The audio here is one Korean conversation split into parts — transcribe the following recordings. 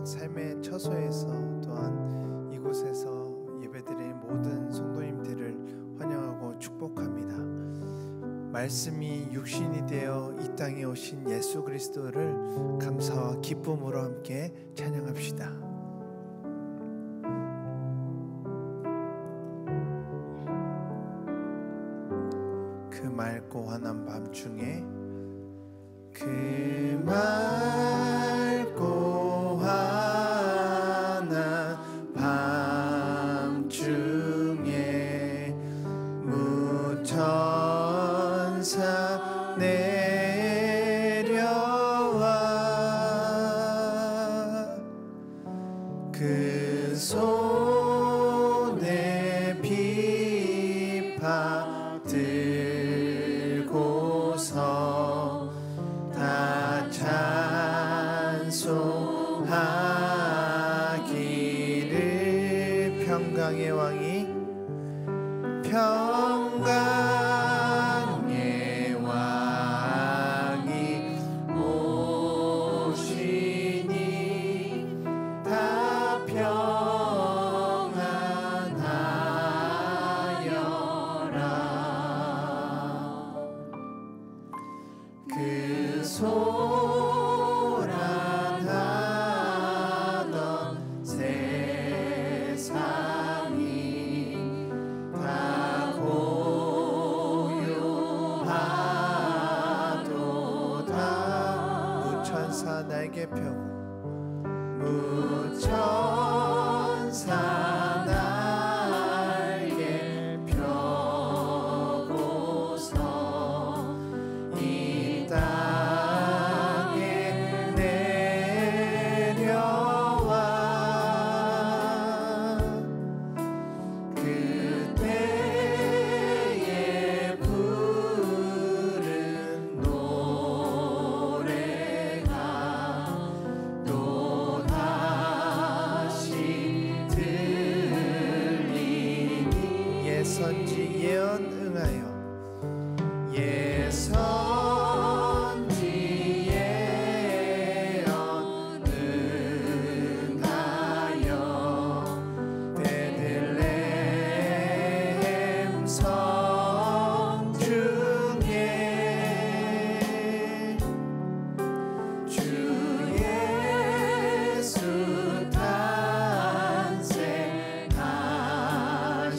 각 삶의 처소에서 또한 이곳에서 예배드리는 모든 성도님들을 환영하고 축복합니다. 말씀이 육신이 되어 이 땅에 오신 예수 그리스도를 감사와 기쁨으로 함께 찬양합시다. 그 맑고 환한 밤중에 그 맑고 환한 밤중에 무천사 내려와 그 손에 비파 들고서 다 찬송하기를 평강의 왕이 오시니 다 평안하여라. 그 소란하던 세상이 다 고요하도다. 무천사 날개 펴고 무천사 날개 펴고서 이 땅에 내려와 그때에 부른 노래가 또다시 들리니 예선지 예언 응하여 예선지 예언 응하여 베들레헴 성중에 주 예수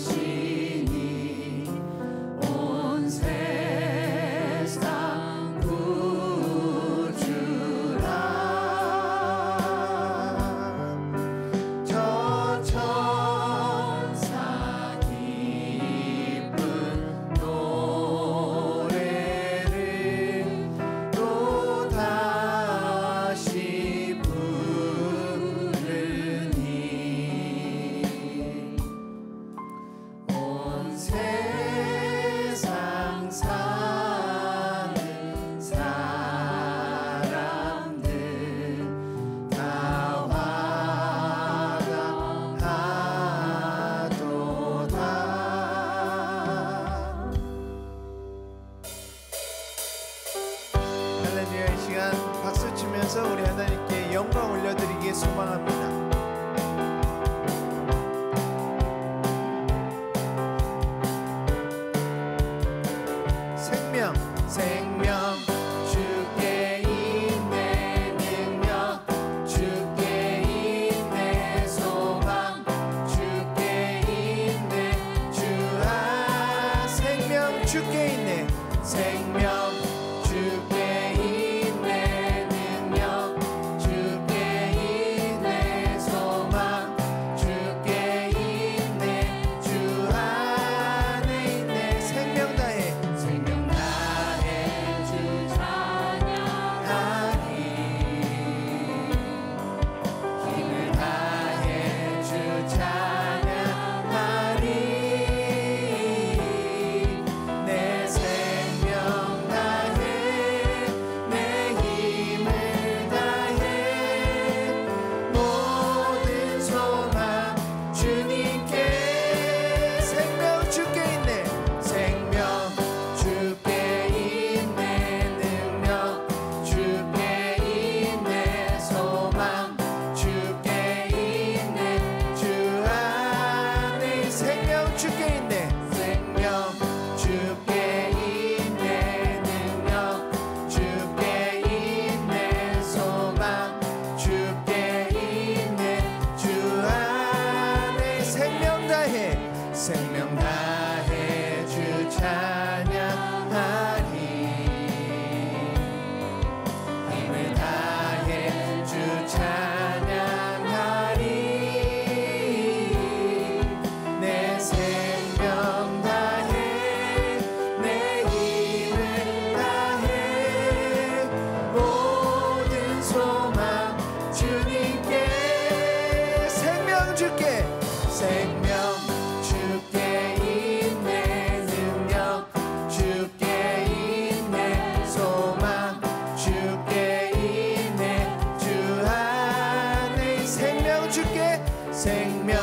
탄생하시니 온 세상 구주라. 저 천사 기쁜 노래를 또다시 부르니 온 세상 사는 사람들 다 화답하도다. 할렐루야. 이 시간 박수 치면서 우리 하나님께 영광 올려드리기에 소망합니다. 생명 생명 주께 있네 능력 주께 있네 소망 주께 있네 주아 생명 주께 있네 생명 주께 있네 능력 주께 있네 주님께 생명 주께 생명 주께 있네 능력 주께 있네 소망 주께 있네 주 안에 생명 주께 생명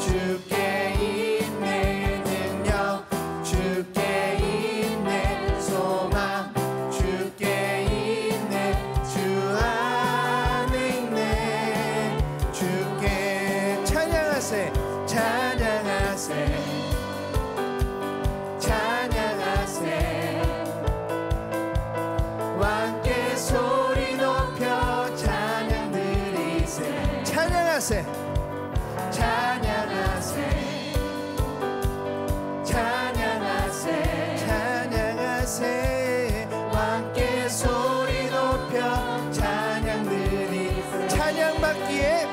주께 있네 능력 주께 있네 소망 주께 있네 주 안에 있네 주께 찬양하세 찬양하세 찬양하세 왕께 소리 높여 찬양 드리세 찬양하세 찬양하세 찬양하세 찬양하세 왕께 소리 높여 찬양 드리세 찬양받기에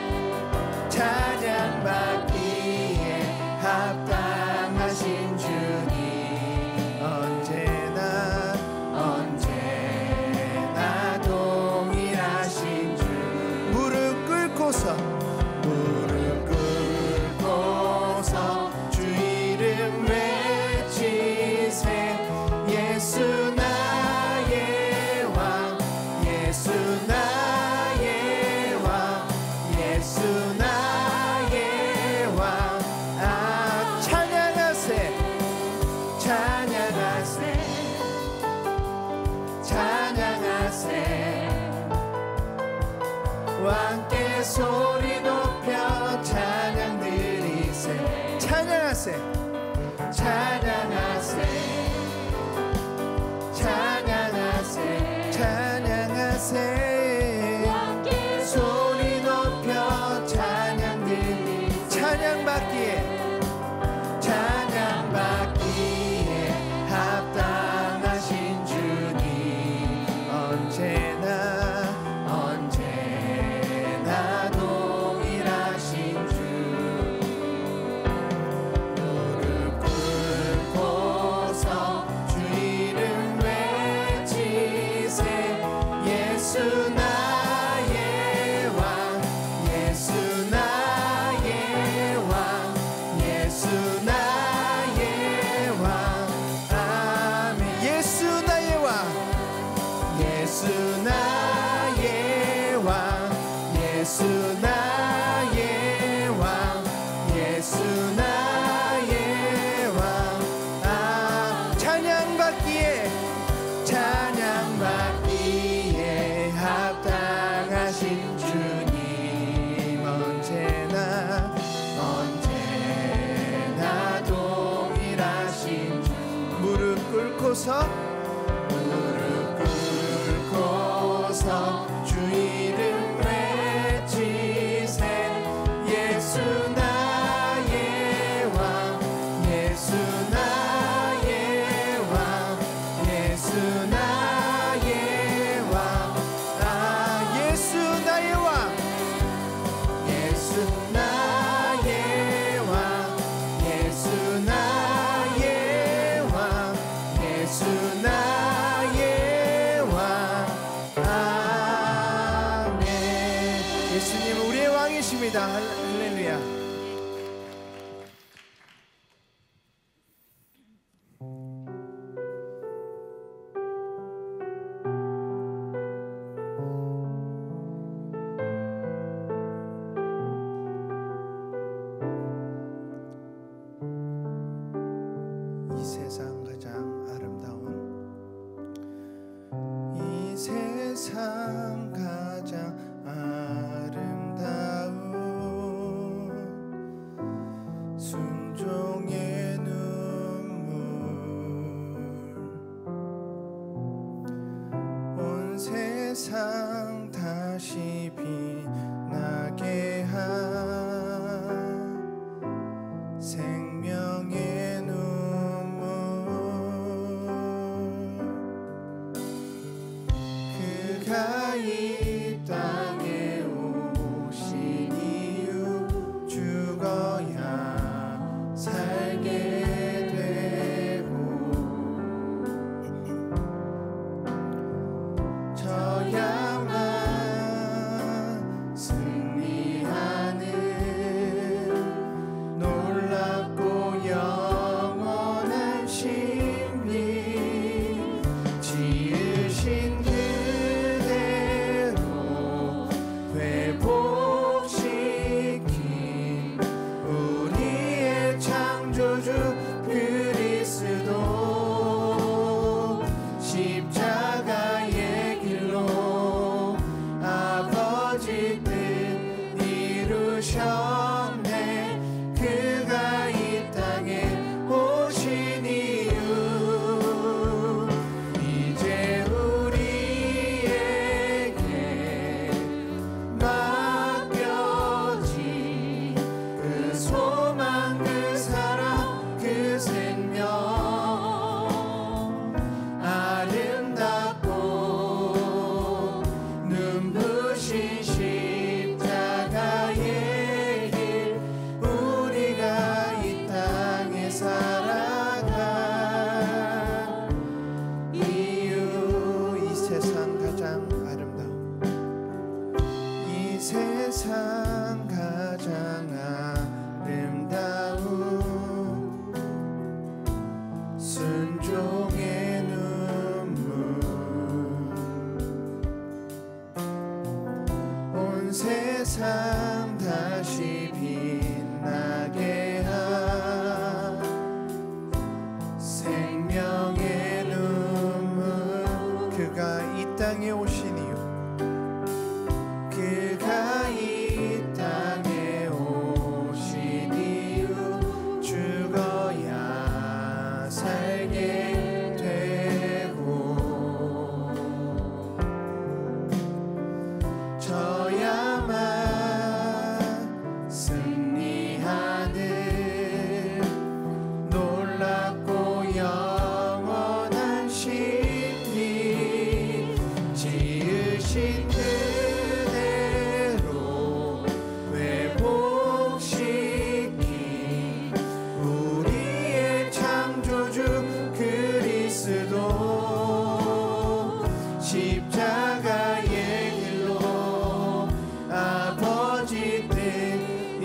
찬양받기에 합당하신 주님 언제나 언제나 동일하신 주 무릎 꿇고서 무릎 꿇고서 주 이름 외치세 예수 나의 왕 예수 나의 왕 예수 나의 왕 아 찬양하세 찬양하세 찬양하세 왕께 소리 높여 찬양 드리세 찬양하세 찬양하세 찬양하세 찬양하세 왕께 소리 높여 찬양 드리세 찬양받기에 찬양받기에 합당하신 주님 언제나 언제나 동일하신 주 무릎 꿇고서 주 이름 외치세 예수 나의 왕 예수 나의 왕 예수 나의 왕 아멘 예수 나의 왕 예수 나의 왕 예수 나의 왕 예수 나의 왕 아 찬양받기에 찬양받기에 합당하신 주님 언제나 언제나 동일하신 주 무릎 꿇고서 무릎 꿇고서 주 이름 외치세 예수 나의 왕 예수 나의 왕 예수 나의 왕 아 예수 나의 왕 예수 나의 왕 예수 나의 왕 예수 나의 왕 아멘 예수님은 우리의 왕이십니다 할렐루야 이 세상 가장 아름다운 이 세상 가장 아름다운 이루셨네. 그가 이 땅에 오신 이유 이제 우리에게 맡겨진 그 소망 그 사랑 그 생명 아름답고 눈부신 십자가의 길 우리가 이 땅에 살아가 이유 이 세상 가장 아름다운 이 세상 가장 아름다운 순종의 눈물 온 세상 다시 빛나게 한 생명의 눈물 그가 이 땅에 오신 이유 그가 이 땅에 오신 이유 죽어야 살게 되고 져야만 승리하는 놀랍고 영원한 신비 지으신 그대로 회복시킨 우리의 창조주 그리스도 십자가의 길로 아버지 뜻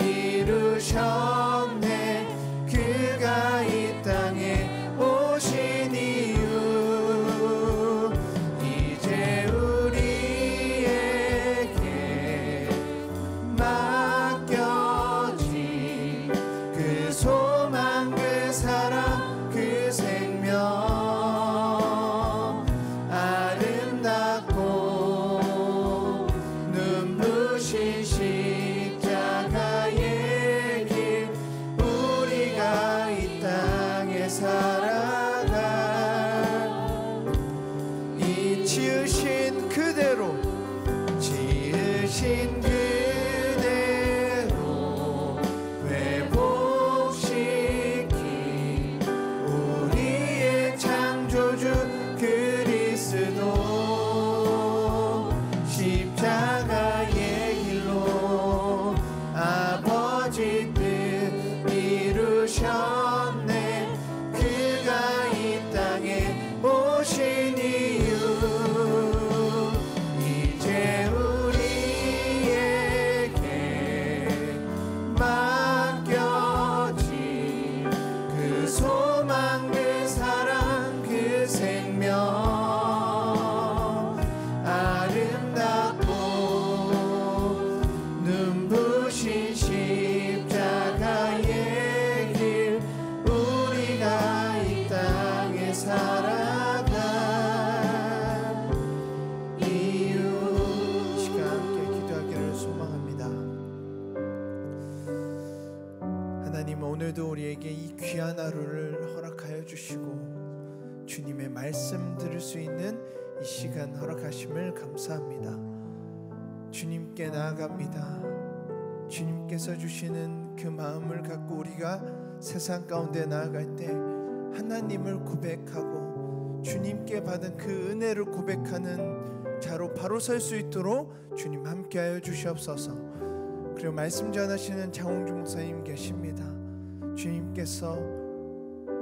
이루셨네. 그가 이 땅에 오신 이유 이제 우리에게 맡겨진 그 소망 그 사랑 그 생명 아름답고 눈부신 십자가의 길 우리가 이 땅에 살아가 이 지으신 그대로 회복시킨 우리의 창조주 그리스도 십자가의 길로 아버지 뜻 이루셨네. 그가 이 땅에 오신 이유 이제 우리에게 맡겨진 그 소망 그 사랑 그 생명 아름답고 눈부신 십자가의 길 우리가 이 땅에 살아가 이유 시간 함께 기도하기를 소망합니다. 하나님 오늘도 우리에게 이 귀한 하루를 허락하여 주시고 주님의 말씀 들을 수 있는 이 시간 허락하심을 감사합니다. 주님께 나아갑니다. 주님께서 주시는 그 마음을 갖고 우리가 세상 가운데 나아갈 때 하나님을 고백하고 주님께 받은 그 은혜를 고백하는 자로 바로 설 수 있도록 주님 함께하여 주시옵소서. 그리고 말씀 전하시는 장홍주 목사님 계십니다. 주님께서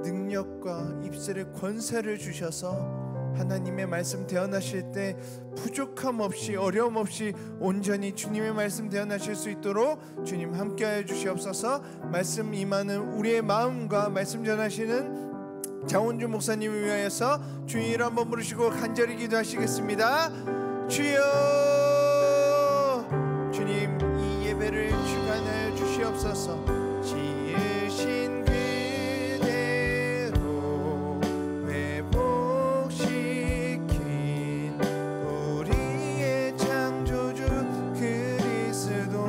능력과 입술의 권세를 주셔서 하나님의 말씀 대언하실 때 부족함 없이 어려움 없이 온전히 주님의 말씀 대언하실 수 있도록 주님 함께하여 주시옵소서. 말씀 임하는 우리의 마음과 말씀 전하시는 장원주 목사님을 위하여서 주의 이름 한번 부르시고 간절히 기도하시겠습니다. 주여, 주님 이 예배를 주관하여 주시옵소서. 지으신 그대로 회복시킨 우리의 창조주 그리스도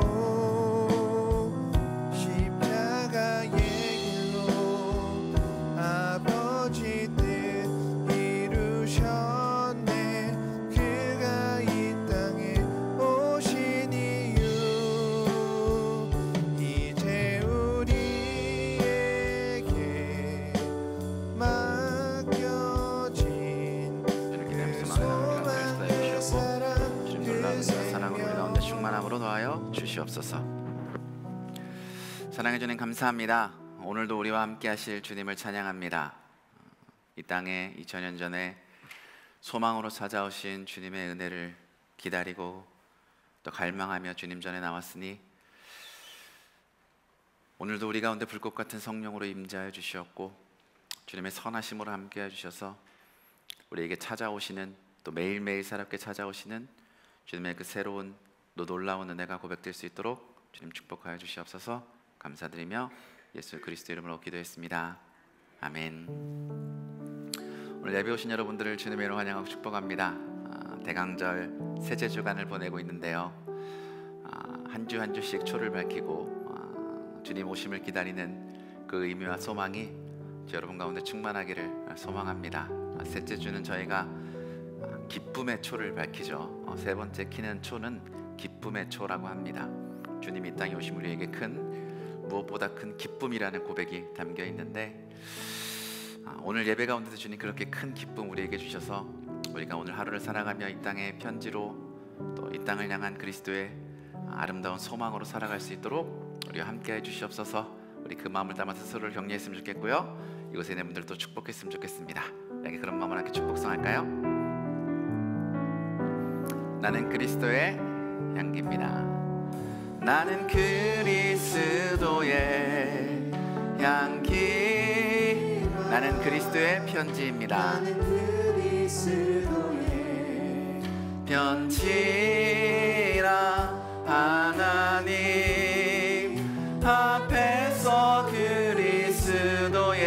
하여 주시옵소서. 사랑해 주님 감사합니다. 오늘도 우리와 함께 하실 주님을 찬양합니다. 이 땅에 2000년 전에 소망으로 찾아오신 주님의 은혜를 기다리고 또 갈망하며 주님 전에 나왔으니 오늘도 우리 가운데 불꽃 같은 성령으로 임재하여 주시었고 주님의 선하심으로 함께해 주셔서 우리에게 찾아오시는, 또 매일매일 새롭게 찾아오시는 주님의 그 새로운 또 놀라운 은혜가 고백될 수 있도록 주님 축복하여 주시옵소서. 감사드리며 예수 그리스도 이름으로 기도했습니다. 아멘. 오늘 예배 오신 여러분들을 주님의 이름으로 환영하고 축복합니다. 대강절 세제 주간을 보내고 있는데요, 한 주 한 주씩 초를 밝히고 주님 오심을 기다리는 그 의미와 소망이 여러분 가운데 충만하기를 소망합니다. 셋째 주는 저희가 기쁨의 초를 밝히죠. 세 번째 키는 초는 기쁨의 초라고 합니다. 주님이 이 땅에 오심 우리에게 무엇보다 큰 기쁨이라는 고백이 담겨 있는데, 오늘 예배 가운데서 주님 그렇게 큰 기쁨 우리에게 주셔서 우리가 오늘 하루를 살아가며 이 땅의 편지로 또 이 땅을 향한 그리스도의 아름다운 소망으로 살아갈 수 있도록 우리와 함께 해주시옵소서. 우리 그 마음을 담아서 서로를 격려했으면 좋겠고요, 이곳에 있는 분들도 축복했으면 좋겠습니다. 여기 그런 마음을 함께 축복성할까요? 나는 그리스도의 향기입니다. 나는 그리스도의 향기, 나는 그리스도의 편지입니다. 편지라 하나님 앞에서 그리스도의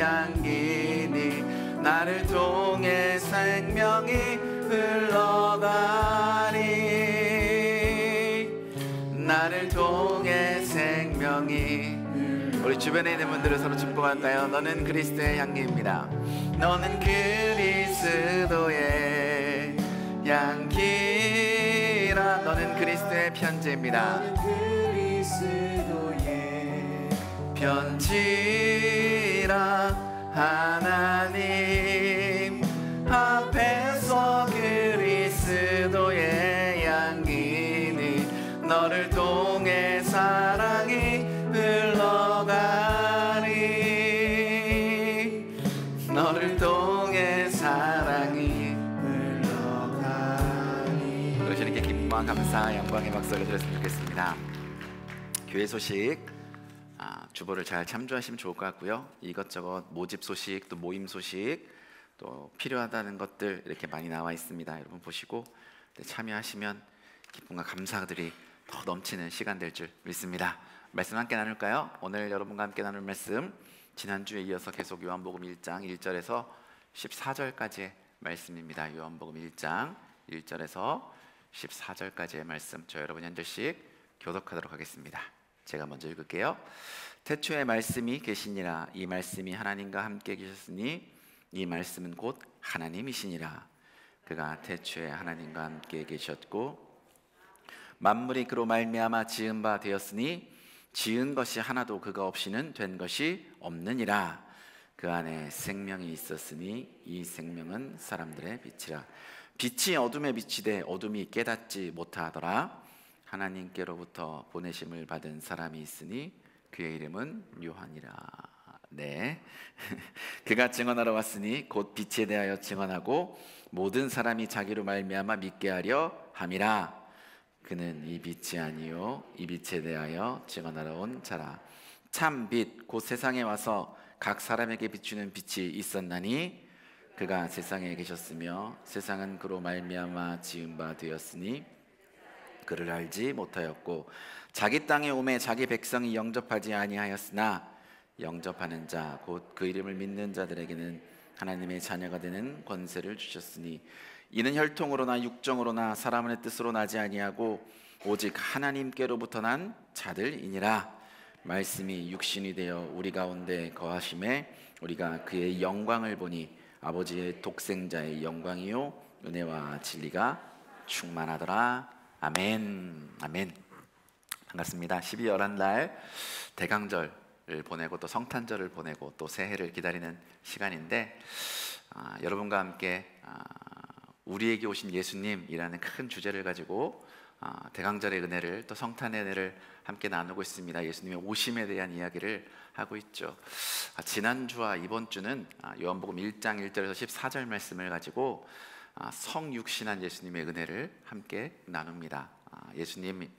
향기니 나를 통해 생명이 흘러가니, 나를 통해 생명이. 우리 주변에 있는 분들을 서로 축복할까요? 너는 그리스도의 향기입니다. 너는 그리스도의 향기라. 너는 그리스도의 편지입니다. 편지라 하나님 앞에서 그리스도의 향기니 너를 통해 사랑이 흘러가니, 너를 통해 사랑이 흘러가니. 그러시니까 기쁨과 감사 영광의 박수 올려드렸으면 좋겠습니다. 교회 소식 주보를 잘 참조하시면 좋을 것 같고요, 이것저것 모집 소식, 또 모임 소식, 또 필요하다는 것들 이렇게 많이 나와 있습니다. 여러분 보시고 참여하시면 기쁨과 감사들이 더 넘치는 시간 될 줄 믿습니다. 말씀 함께 나눌까요? 오늘 여러분과 함께 나눌 말씀, 지난주에 이어서 계속 요한복음 1장 1절에서 14절까지의 말씀입니다. 요한복음 1장 1절에서 14절까지의 말씀, 저 여러분이 한 절씩 교독하도록 하겠습니다. 제가 먼저 읽을게요. 태초에 말씀이 계시니라. 이 말씀이 하나님과 함께 계셨으니 이 말씀은 곧 하나님이시니라. 그가 태초에 하나님과 함께 계셨고 만물이 그로 말미암아 지은 바 되었으니 지은 것이 하나도 그가 없이는 된 것이 없느니라. 그 안에 생명이 있었으니 이 생명은 사람들의 빛이라. 빛이 어둠에 비치되 어둠이 깨닫지 못하더라. 하나님께로부터 보내심을 받은 사람이 있으니 그의 이름은 요한이라. 네. 그가 증언하러 왔으니 곧 빛에 대하여 증언하고 모든 사람이 자기로 말미암아 믿게 하려 함이라. 그는 이 빛이 아니요 이 빛에 대하여 증언하러 온 자라. 참 빛 곧 세상에 와서 각 사람에게 비추는 빛이 있었나니 그가 세상에 계셨으며 세상은 그로 말미암아 지은 바 되었으니 그를 알지 못하였고 자기 땅에 오매 자기 백성이 영접하지 아니하였으나 영접하는 자 곧 그 이름을 믿는 자들에게는 하나님의 자녀가 되는 권세를 주셨으니 이는 혈통으로나 육정으로나 사람의 뜻으로 나지 아니하고 오직 하나님께로부터 난 자들이니라. 말씀이 육신이 되어 우리 가운데 거하심에 우리가 그의 영광을 보니 아버지의 독생자의 영광이요 은혜와 진리가 충만하더라. 아멘. 아멘. 반갑습니다. 12월 날 대강절을 보내고 또 성탄절을 보내고 또 새해를 기다리는 시간인데 여러분과 함께 우리에게 오신 예수님이라는 큰 주제를 가지고 대강절의 은혜를 또 성탄의 은혜를 함께 나누고 있습니다. 예수님의 오심에 대한 이야기를 하고 있죠. 지난주와 이번 주는 요한복음 1장 1절에서 14절 말씀을 가지고 성육신한 예수님의 은혜를 함께 나눕니다. 예수님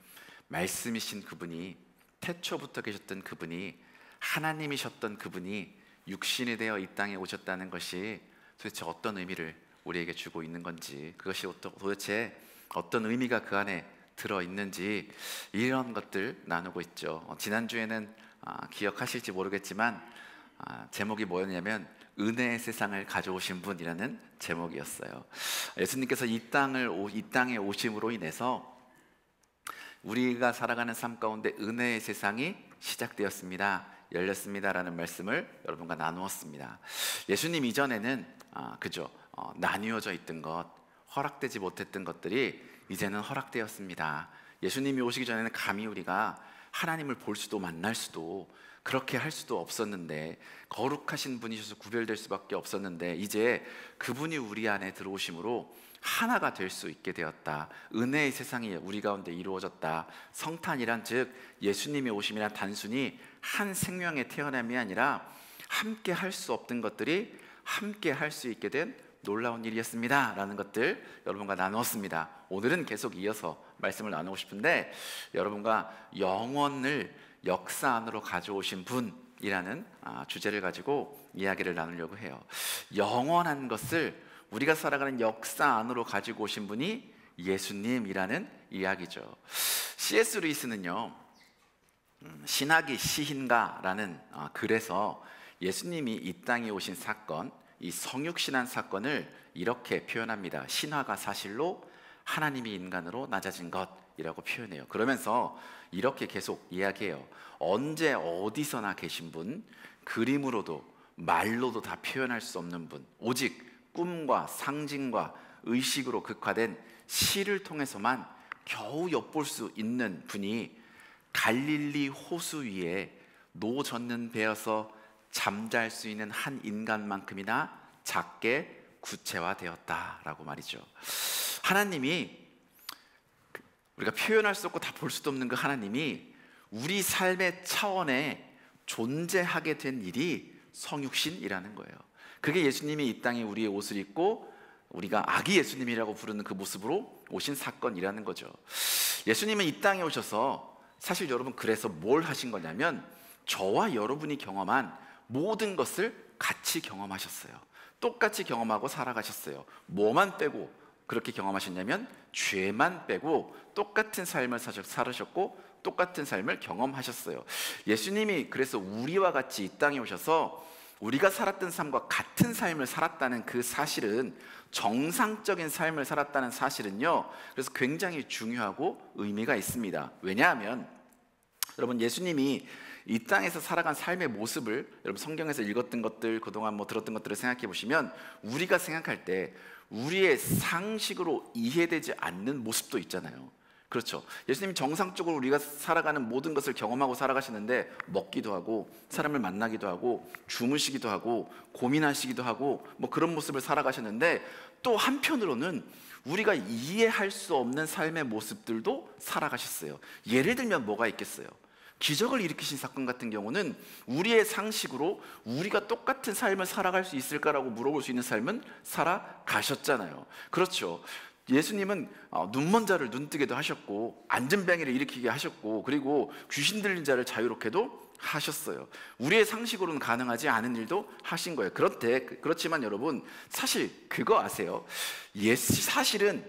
말씀이신 그분이, 태초부터 계셨던 그분이, 하나님이셨던 그분이 육신이 되어 이 땅에 오셨다는 것이 도대체 어떤 의미를 우리에게 주고 있는 건지, 그것이 도대체 어떤 의미가 그 안에 들어있는지, 이런 것들 나누고 있죠. 지난주에는 기억하실지 모르겠지만 제목이 뭐였냐면 은혜의 세상을 가져오신 분이라는 제목이었어요. 예수님께서 이 땅에 오심으로 인해서 우리가 살아가는 삶 가운데 은혜의 세상이 시작되었습니다, 열렸습니다라는 말씀을 여러분과 나누었습니다. 예수님 이전에는 나뉘어져 있던 것, 허락되지 못했던 것들이 이제는 허락되었습니다. 예수님이 오시기 전에는 감히 우리가 하나님을 볼 수도 만날 수도 그렇게 할 수도 없었는데, 거룩하신 분이셔서 구별될 수밖에 없었는데, 이제 그분이 우리 안에 들어오심으로 하나가 될 수 있게 되었다. 은혜의 세상이 우리 가운데 이루어졌다. 성탄이란 즉 예수님이 오심이란 단순히 한 생명의 태어남이 아니라 함께 할 수 없던 것들이 함께 할 수 있게 된 놀라운 일이었습니다 라는 것들 여러분과 나누었습니다. 오늘은 계속 이어서 말씀을 나누고 싶은데, 여러분과 영원을 역사 안으로 가져오신 분이라는 주제를 가지고 이야기를 나누려고 해요. 영원한 것을 우리가 살아가는 역사 안으로 가지고 오신 분이 예수님이라는 이야기죠. C.S. 루이스는요, 신학이 시인가라는 글에서 예수님이 이 땅에 오신 사건, 이 성육신한 사건을 이렇게 표현합니다. 신화가 사실로 하나님이 인간으로 낮아진 것이라고 표현해요. 그러면서 이렇게 계속 이야기해요. 언제 어디서나 계신 분, 그림으로도 말로도 다 표현할 수 없는 분, 오직 꿈과 상징과 의식으로 극화된 시를 통해서만 겨우 엿볼 수 있는 분이 갈릴리 호수 위에 노 젓는 배여서 잠잘 수 있는 한 인간만큼이나 작게 구체화되었다라고 말이죠. 하나님이, 우리가 표현할 수 없고 다 볼 수도 없는 그 하나님이 우리 삶의 차원에 존재하게 된 일이 성육신이라는 거예요. 그게 예수님이 이 땅에 우리의 옷을 입고 우리가 아기 예수님이라고 부르는 그 모습으로 오신 사건이라는 거죠. 예수님은 이 땅에 오셔서 사실 여러분, 그래서 뭘 하신 거냐면 저와 여러분이 경험한 모든 것을 같이 경험하셨어요. 똑같이 경험하고 살아가셨어요. 뭐만 빼고 그렇게 경험하셨냐면 죄만 빼고 똑같은 삶을 살으셨고 똑같은 삶을 경험하셨어요. 예수님이 그래서 우리와 같이 이 땅에 오셔서 우리가 살았던 삶과 같은 삶을 살았다는 그 사실은, 정상적인 삶을 살았다는 사실은요, 그래서 굉장히 중요하고 의미가 있습니다. 왜냐하면 여러분, 예수님이 이 땅에서 살아간 삶의 모습을 여러분 성경에서 읽었던 것들, 그동안 들었던 것들을 생각해 보시면 우리가 생각할 때 우리의 상식으로 이해되지 않는 모습도 있잖아요. 그렇죠. 예수님이 정상적으로 우리가 살아가는 모든 것을 경험하고 살아가시는데, 먹기도 하고 사람을 만나기도 하고 주무시기도 하고 고민하시기도 하고 그런 모습을 살아가셨는데, 또 한편으로는 우리가 이해할 수 없는 삶의 모습들도 살아가셨어요. 예를 들면 뭐가 있겠어요? 기적을 일으키신 사건 같은 경우는 우리의 상식으로 우리가 똑같은 삶을 살아갈 수 있을까라고 물어볼 수 있는 삶은 살아가셨잖아요. 그렇죠. 예수님은 눈먼 자를 눈뜨게도 하셨고, 안전병이를 일으키게 하셨고, 그리고 귀신 들린 자를 자유롭게도 하셨어요. 우리의 상식으로는 가능하지 않은 일도 하신 거예요. 그렇지만 여러분, 사실 그거 아세요? 사실은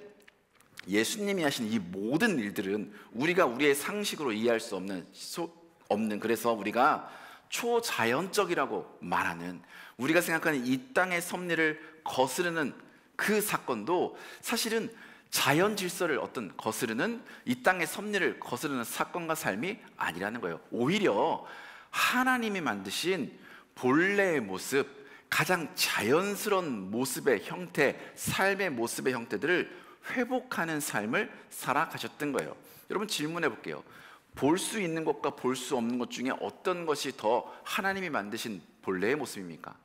예수님이 하신 이 모든 일들은 우리가 우리의 상식으로 이해할 수 없는, 그래서 우리가 초자연적이라고 말하는, 우리가 생각하는 이 땅의 섭리를 거스르는 그 사건도 사실은 자연 질서를 거스르는, 이 땅의 섭리를 거스르는 사건과 삶이 아니라는 거예요. 오히려 하나님이 만드신 본래의 모습, 가장 자연스러운 모습의 형태, 삶의 모습의 형태들을 회복하는 삶을 살아가셨던 거예요. 여러분, 질문해 볼게요. 볼 수 있는 것과 볼 수 없는 것 중에 어떤 것이 더 하나님이 만드신 본래의 모습입니까?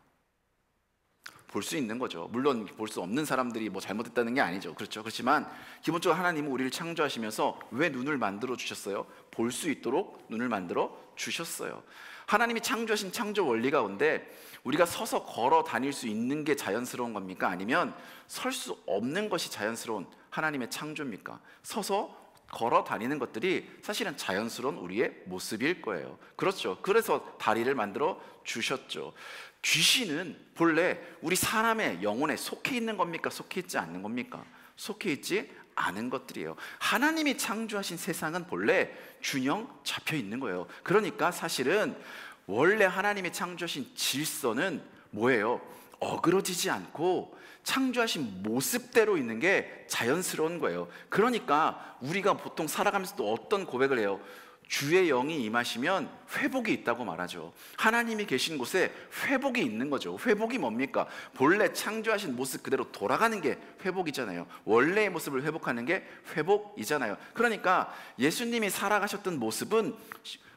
볼 수 있는 거죠. 물론 볼 수 없는 사람들이 뭐 잘못했다는 게 아니죠. 그렇죠. 그렇지만 기본적으로 하나님은 우리를 창조하시면서 왜 눈을 만들어 주셨어요? 볼 수 있도록 눈을 만들어 주셨어요. 하나님이 창조하신 창조 원리 가운데 우리가 서서 걸어 다닐 수 있는 게 자연스러운 겁니까? 아니면 설 수 없는 것이 자연스러운 하나님의 창조입니까? 서서 걸어 다니는 것들이 사실은 자연스러운 우리의 모습일 거예요. 그렇죠. 그래서 다리를 만들어 주셨죠. 귀신은 본래 우리 사람의 영혼에 속해 있는 겁니까? 속해 있지 않는 겁니까? 속해 있지 않은 것들이에요. 하나님이 창조하신 세상은 본래 균형 잡혀 있는 거예요. 그러니까 사실은 원래 하나님이 창조하신 질서는 뭐예요? 어그러지지 않고 창조하신 모습대로 있는 게 자연스러운 거예요. 그러니까 우리가 보통 살아가면서도 어떤 고백을 해요? 주의 영이 임하시면 회복이 있다고 말하죠. 하나님이 계신 곳에 회복이 있는 거죠. 회복이 뭡니까? 본래 창조하신 모습 그대로 돌아가는 게 회복이잖아요. 원래의 모습을 회복하는 게 회복이잖아요. 그러니까 예수님이 살아가셨던 모습은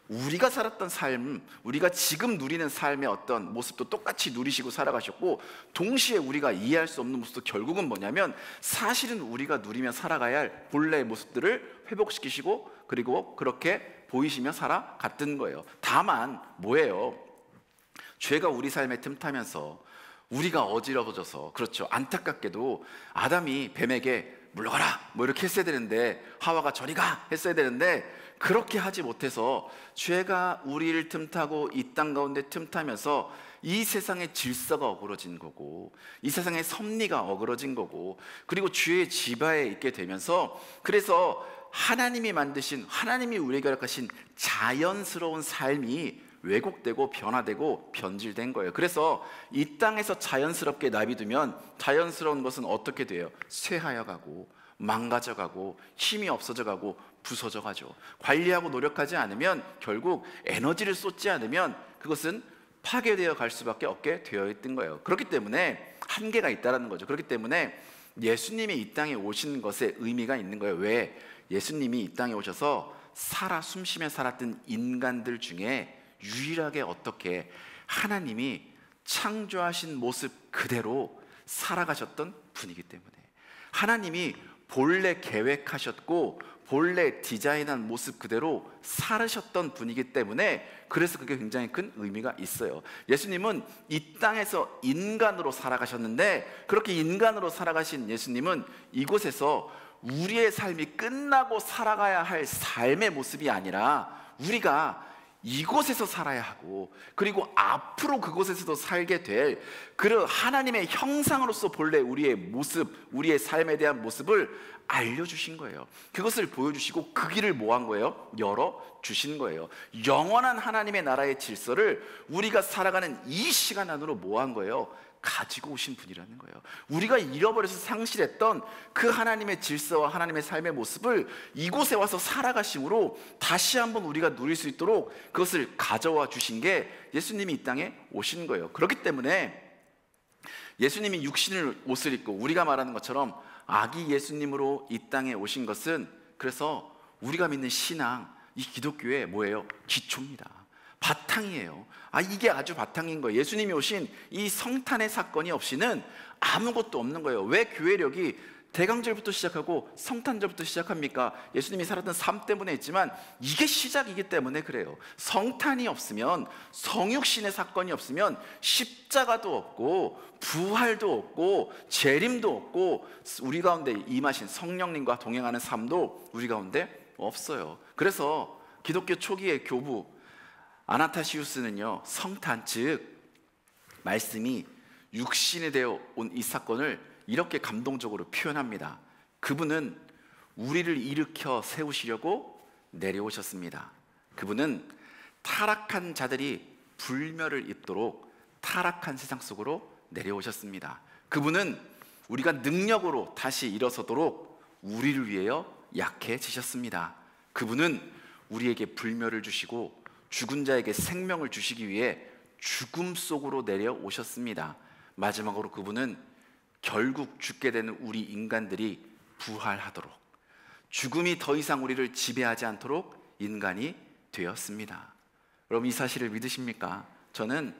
우리가 살았던 삶, 우리가 지금 누리는 삶의 어떤 모습도 똑같이 누리시고 살아가셨고, 동시에 우리가 이해할 수 없는 모습도 결국은 뭐냐면 사실은 우리가 누리며 살아가야 할 본래의 모습들을 회복시키시고 그리고 그렇게 보이시며 살아갔던 거예요. 다만 뭐예요? 죄가 우리 삶에 틈타면서 우리가 어지러워져서, 그렇죠, 안타깝게도 아담이 뱀에게 물러가라 뭐 이렇게 했어야 되는데, 하와가 저리 가 했어야 되는데 그렇게 하지 못해서 죄가 우리를 틈타고 이 땅 가운데 틈타면서 이 세상의 질서가 어그러진 거고, 이 세상의 섭리가 어그러진 거고, 그리고 죄의 지배에 있게 되면서, 그래서 하나님이 만드신, 하나님이 우리에게 허락하신 자연스러운 삶이 왜곡되고 변화되고 변질된 거예요. 그래서 이 땅에서 자연스럽게 놔두면 자연스러운 것은 어떻게 돼요? 쇠하여 가고 망가져 가고 힘이 없어져 가고 부서져 가죠. 관리하고 노력하지 않으면, 결국 에너지를 쏟지 않으면 그것은 파괴되어 갈 수밖에 없게 되어 있던 거예요. 그렇기 때문에 한계가 있다는 거죠. 그렇기 때문에 예수님이 이 땅에 오신 것에 의미가 있는 거예요. 왜? 예수님이 이 땅에 오셔서 살아 숨쉬며 살았던 인간들 중에 유일하게 어떻게 하나님이 창조하신 모습 그대로 살아가셨던 분이기 때문에, 하나님이 본래 계획하셨고 본래 디자인한 모습 그대로 살으셨던 분이기 때문에, 그래서 그게 굉장히 큰 의미가 있어요. 예수님은 이 땅에서 인간으로 살아가셨는데, 그렇게 인간으로 살아가신 예수님은 이곳에서 우리의 삶이 끝나고 살아가야 할 삶의 모습이 아니라 우리가 이곳에서 살아야 하고, 그리고 앞으로 그곳에서도 살게 될 그런 하나님의 형상으로서 본래 우리의 모습, 우리의 삶에 대한 모습을 알려주신 거예요. 그것을 보여주시고 그 길을 뭐 한 거예요? 열어주신 거예요. 영원한 하나님의 나라의 질서를 우리가 살아가는 이 시간 안으로 뭐 한 거예요? 가지고 오신 분이라는 거예요. 우리가 잃어버려서 상실했던 그 하나님의 질서와 하나님의 삶의 모습을 이곳에 와서 살아가심으로 다시 한번 우리가 누릴 수 있도록 그것을 가져와 주신 게 예수님이 이 땅에 오신 거예요. 그렇기 때문에 예수님이 육신을 옷을 입고 우리가 말하는 것처럼 아기 예수님으로 이 땅에 오신 것은, 그래서 우리가 믿는 신앙, 이 기독교의 뭐예요? 기초입니다. 바탕이에요. 이게 아주 바탕인 거예요. 예수님이 오신 이 성탄의 사건이 없이는 아무것도 없는 거예요. 왜 교회력이 대강절부터 시작하고 성탄절부터 시작합니까? 예수님이 살았던 삶 때문에 있지만 이게 시작이기 때문에 그래요. 성탄이 없으면, 성육신의 사건이 없으면 십자가도 없고 부활도 없고 재림도 없고 우리 가운데 임하신 성령님과 동행하는 삶도 우리 가운데 없어요. 그래서 기독교 초기의 교부 아나타시우스는요, 성탄, 즉 말씀이 육신이 되어 온 이 사건을 이렇게 감동적으로 표현합니다. 그분은 우리를 일으켜 세우시려고 내려오셨습니다. 그분은 타락한 자들이 불멸을 입도록 타락한 세상 속으로 내려오셨습니다. 그분은 우리가 능력으로 다시 일어서도록 우리를 위하여 약해지셨습니다. 그분은 우리에게 불멸을 주시고 죽은 자에게 생명을 주시기 위해 죽음 속으로 내려오셨습니다. 마지막으로 그분은 결국 죽게 되는 우리 인간들이 부활하도록, 죽음이 더 이상 우리를 지배하지 않도록 인간이 되었습니다. 여러분, 이 사실을 믿으십니까? 저는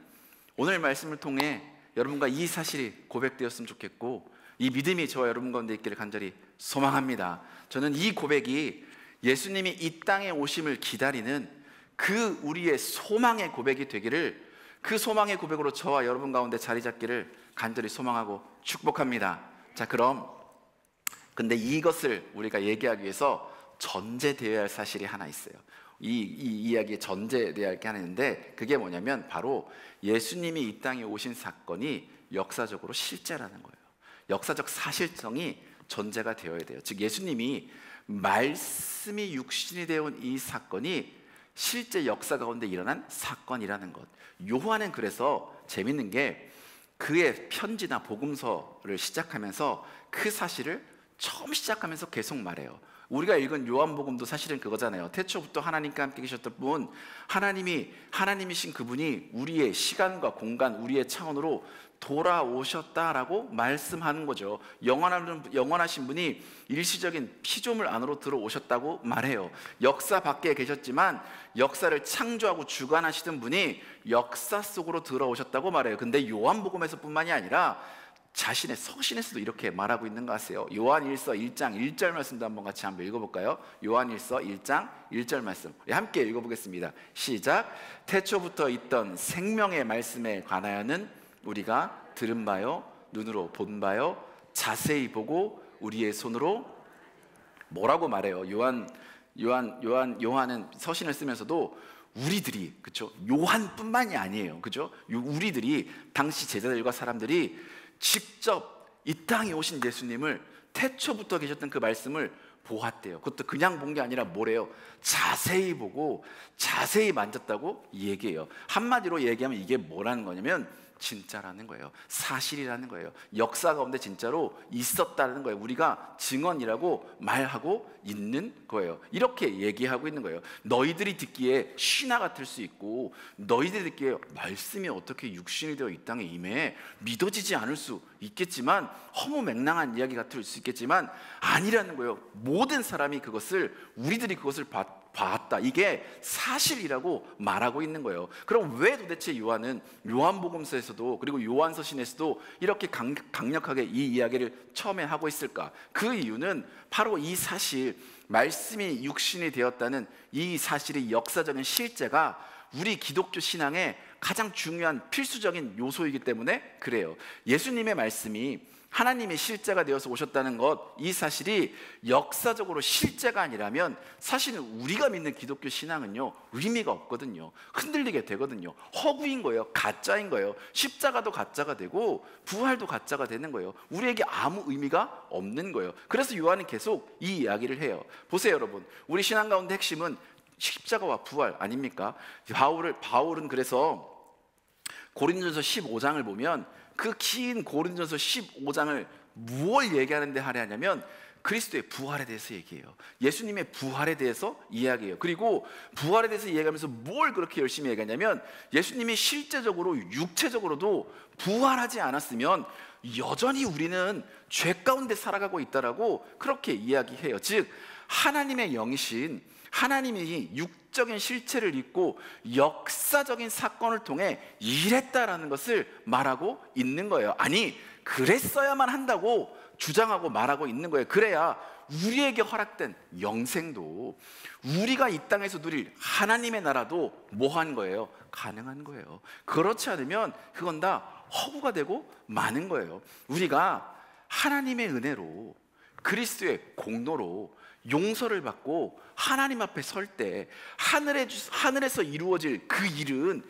오늘 말씀을 통해 여러분과 이 사실이 고백되었으면 좋겠고, 이 믿음이 저와 여러분 가운데 있기를 간절히 소망합니다. 저는 이 고백이 예수님이 이 땅에 오심을 기다리는 그 우리의 소망의 고백이 되기를, 그 소망의 고백으로 저와 여러분 가운데 자리 잡기를 간절히 소망하고 축복합니다. 자, 그럼 근데 이것을 우리가 얘기하기 위해서 전제되어야 할 사실이 하나 있어요. 이 이야기에 전제되어야 할 게 하나 있는데, 그게 뭐냐면 바로 예수님이 이 땅에 오신 사건이 역사적으로 실제라는 거예요. 역사적 사실성이 전제가 되어야 돼요. 즉 예수님이 말씀이 육신이 되어 온 이 사건이 실제 역사 가운데 일어난 사건이라는 것. 요한은 그래서 재밌는 게 그의 편지나 복음서를 시작하면서 그 사실을 처음 시작하면서 계속 말해요. 우리가 읽은 요한복음도 사실은 그거잖아요. 태초부터 하나님과 함께 계셨던 분, 하나님이신 그분이 우리의 시간과 공간, 우리의 차원으로 돌아오셨다라고 말씀하는 거죠. 영원하신 분이 일시적인 피조물 안으로 들어오셨다고 말해요. 역사 밖에 계셨지만 역사를 창조하고 주관하시던 분이 역사 속으로 들어오셨다고 말해요. 근데 요한복음에서뿐만이 아니라 자신의 서신에서도 이렇게 말하고 있는 거 아세요? 요한일서 1장 1절 말씀도 한번 읽어볼까요? 요한일서 1장 1절 말씀 함께 읽어보겠습니다. 시작. 태초부터 있던 생명의 말씀에 관하여는 우리가 들은 바요, 눈으로 본 바요, 자세히 보고 우리의 손으로 뭐라고 말해요? 요한은 서신을 쓰면서도 우리들이, 그렇죠? 요한뿐만이 아니에요, 그렇죠? 우리들이, 당시 제자들과 사람들이 직접 이 땅에 오신 예수님을 태초부터 계셨던 그 말씀을 보았대요. 그것도 그냥 본 게 아니라 뭐래요? 자세히 보고 자세히 만졌다고 얘기해요. 한마디로 얘기하면 이게 뭐라는 거냐면 진짜라는 거예요. 사실이라는 거예요. 역사 가운데 진짜로 있었다는 거예요. 우리가 증언이라고 말하고 있는 거예요. 이렇게 얘기하고 있는 거예요. 너희들이 듣기에 신화 같을 수 있고, 너희들이 듣기에 말씀이 어떻게 육신이 되어 이 땅에 임해 믿어지지 않을 수 있겠지만, 허무맹랑한 이야기 같을 수 있겠지만 아니라는 거예요. 모든 사람이 우리들이 그것을 봤다. 이게 사실이라고 말하고 있는 거예요. 그럼 왜 도대체 요한은 요한복음서에서도 그리고 요한서신에서도 이렇게 강력하게 이 이야기를 처음에 하고 있을까? 그 이유는 바로 이 사실, 말씀이 육신이 되었다는 이 사실의 역사적인 실제가 우리 기독교 신앙의 가장 중요한 필수적인 요소이기 때문에 그래요. 예수님의 말씀이 하나님의 실제가 되어서 오셨다는 것, 이 사실이 역사적으로 실제가 아니라면 사실은 우리가 믿는 기독교 신앙은요 의미가 없거든요. 흔들리게 되거든요. 허구인 거예요. 가짜인 거예요. 십자가도 가짜가 되고 부활도 가짜가 되는 거예요. 우리에게 아무 의미가 없는 거예요. 그래서 요한은 계속 이 이야기를 해요. 보세요 여러분, 우리 신앙 가운데 핵심은 십자가와 부활 아닙니까? 바울은 그래서 고린도전서 15장을 보면 그 긴 고린도전서 15장을 무엇을 얘기하는데 하냐면 그리스도의 부활에 대해서 얘기해요. 예수님의 부활에 대해서 이야기해요. 그리고 부활에 대해서 이야기하면서 뭘 그렇게 열심히 얘기하냐면 예수님이 실제적으로 육체적으로도 부활하지 않았으면 여전히 우리는 죄 가운데 살아가고 있다라고 그렇게 이야기해요. 즉 하나님의 영이신 하나님이 육적인 실체를 입고 역사적인 사건을 통해 일했다라는 것을 말하고 있는 거예요. 아니, 그랬어야만 한다고 주장하고 말하고 있는 거예요. 그래야 우리에게 허락된 영생도, 우리가 이 땅에서 누릴 하나님의 나라도 뭐한 거예요? 가능한 거예요. 그렇지 않으면 그건 다 허구가 되고 마는 거예요. 우리가 하나님의 은혜로, 그리스도의 공로로 용서를 받고 하나님 앞에 설 때 하늘에서 이루어질 그 일은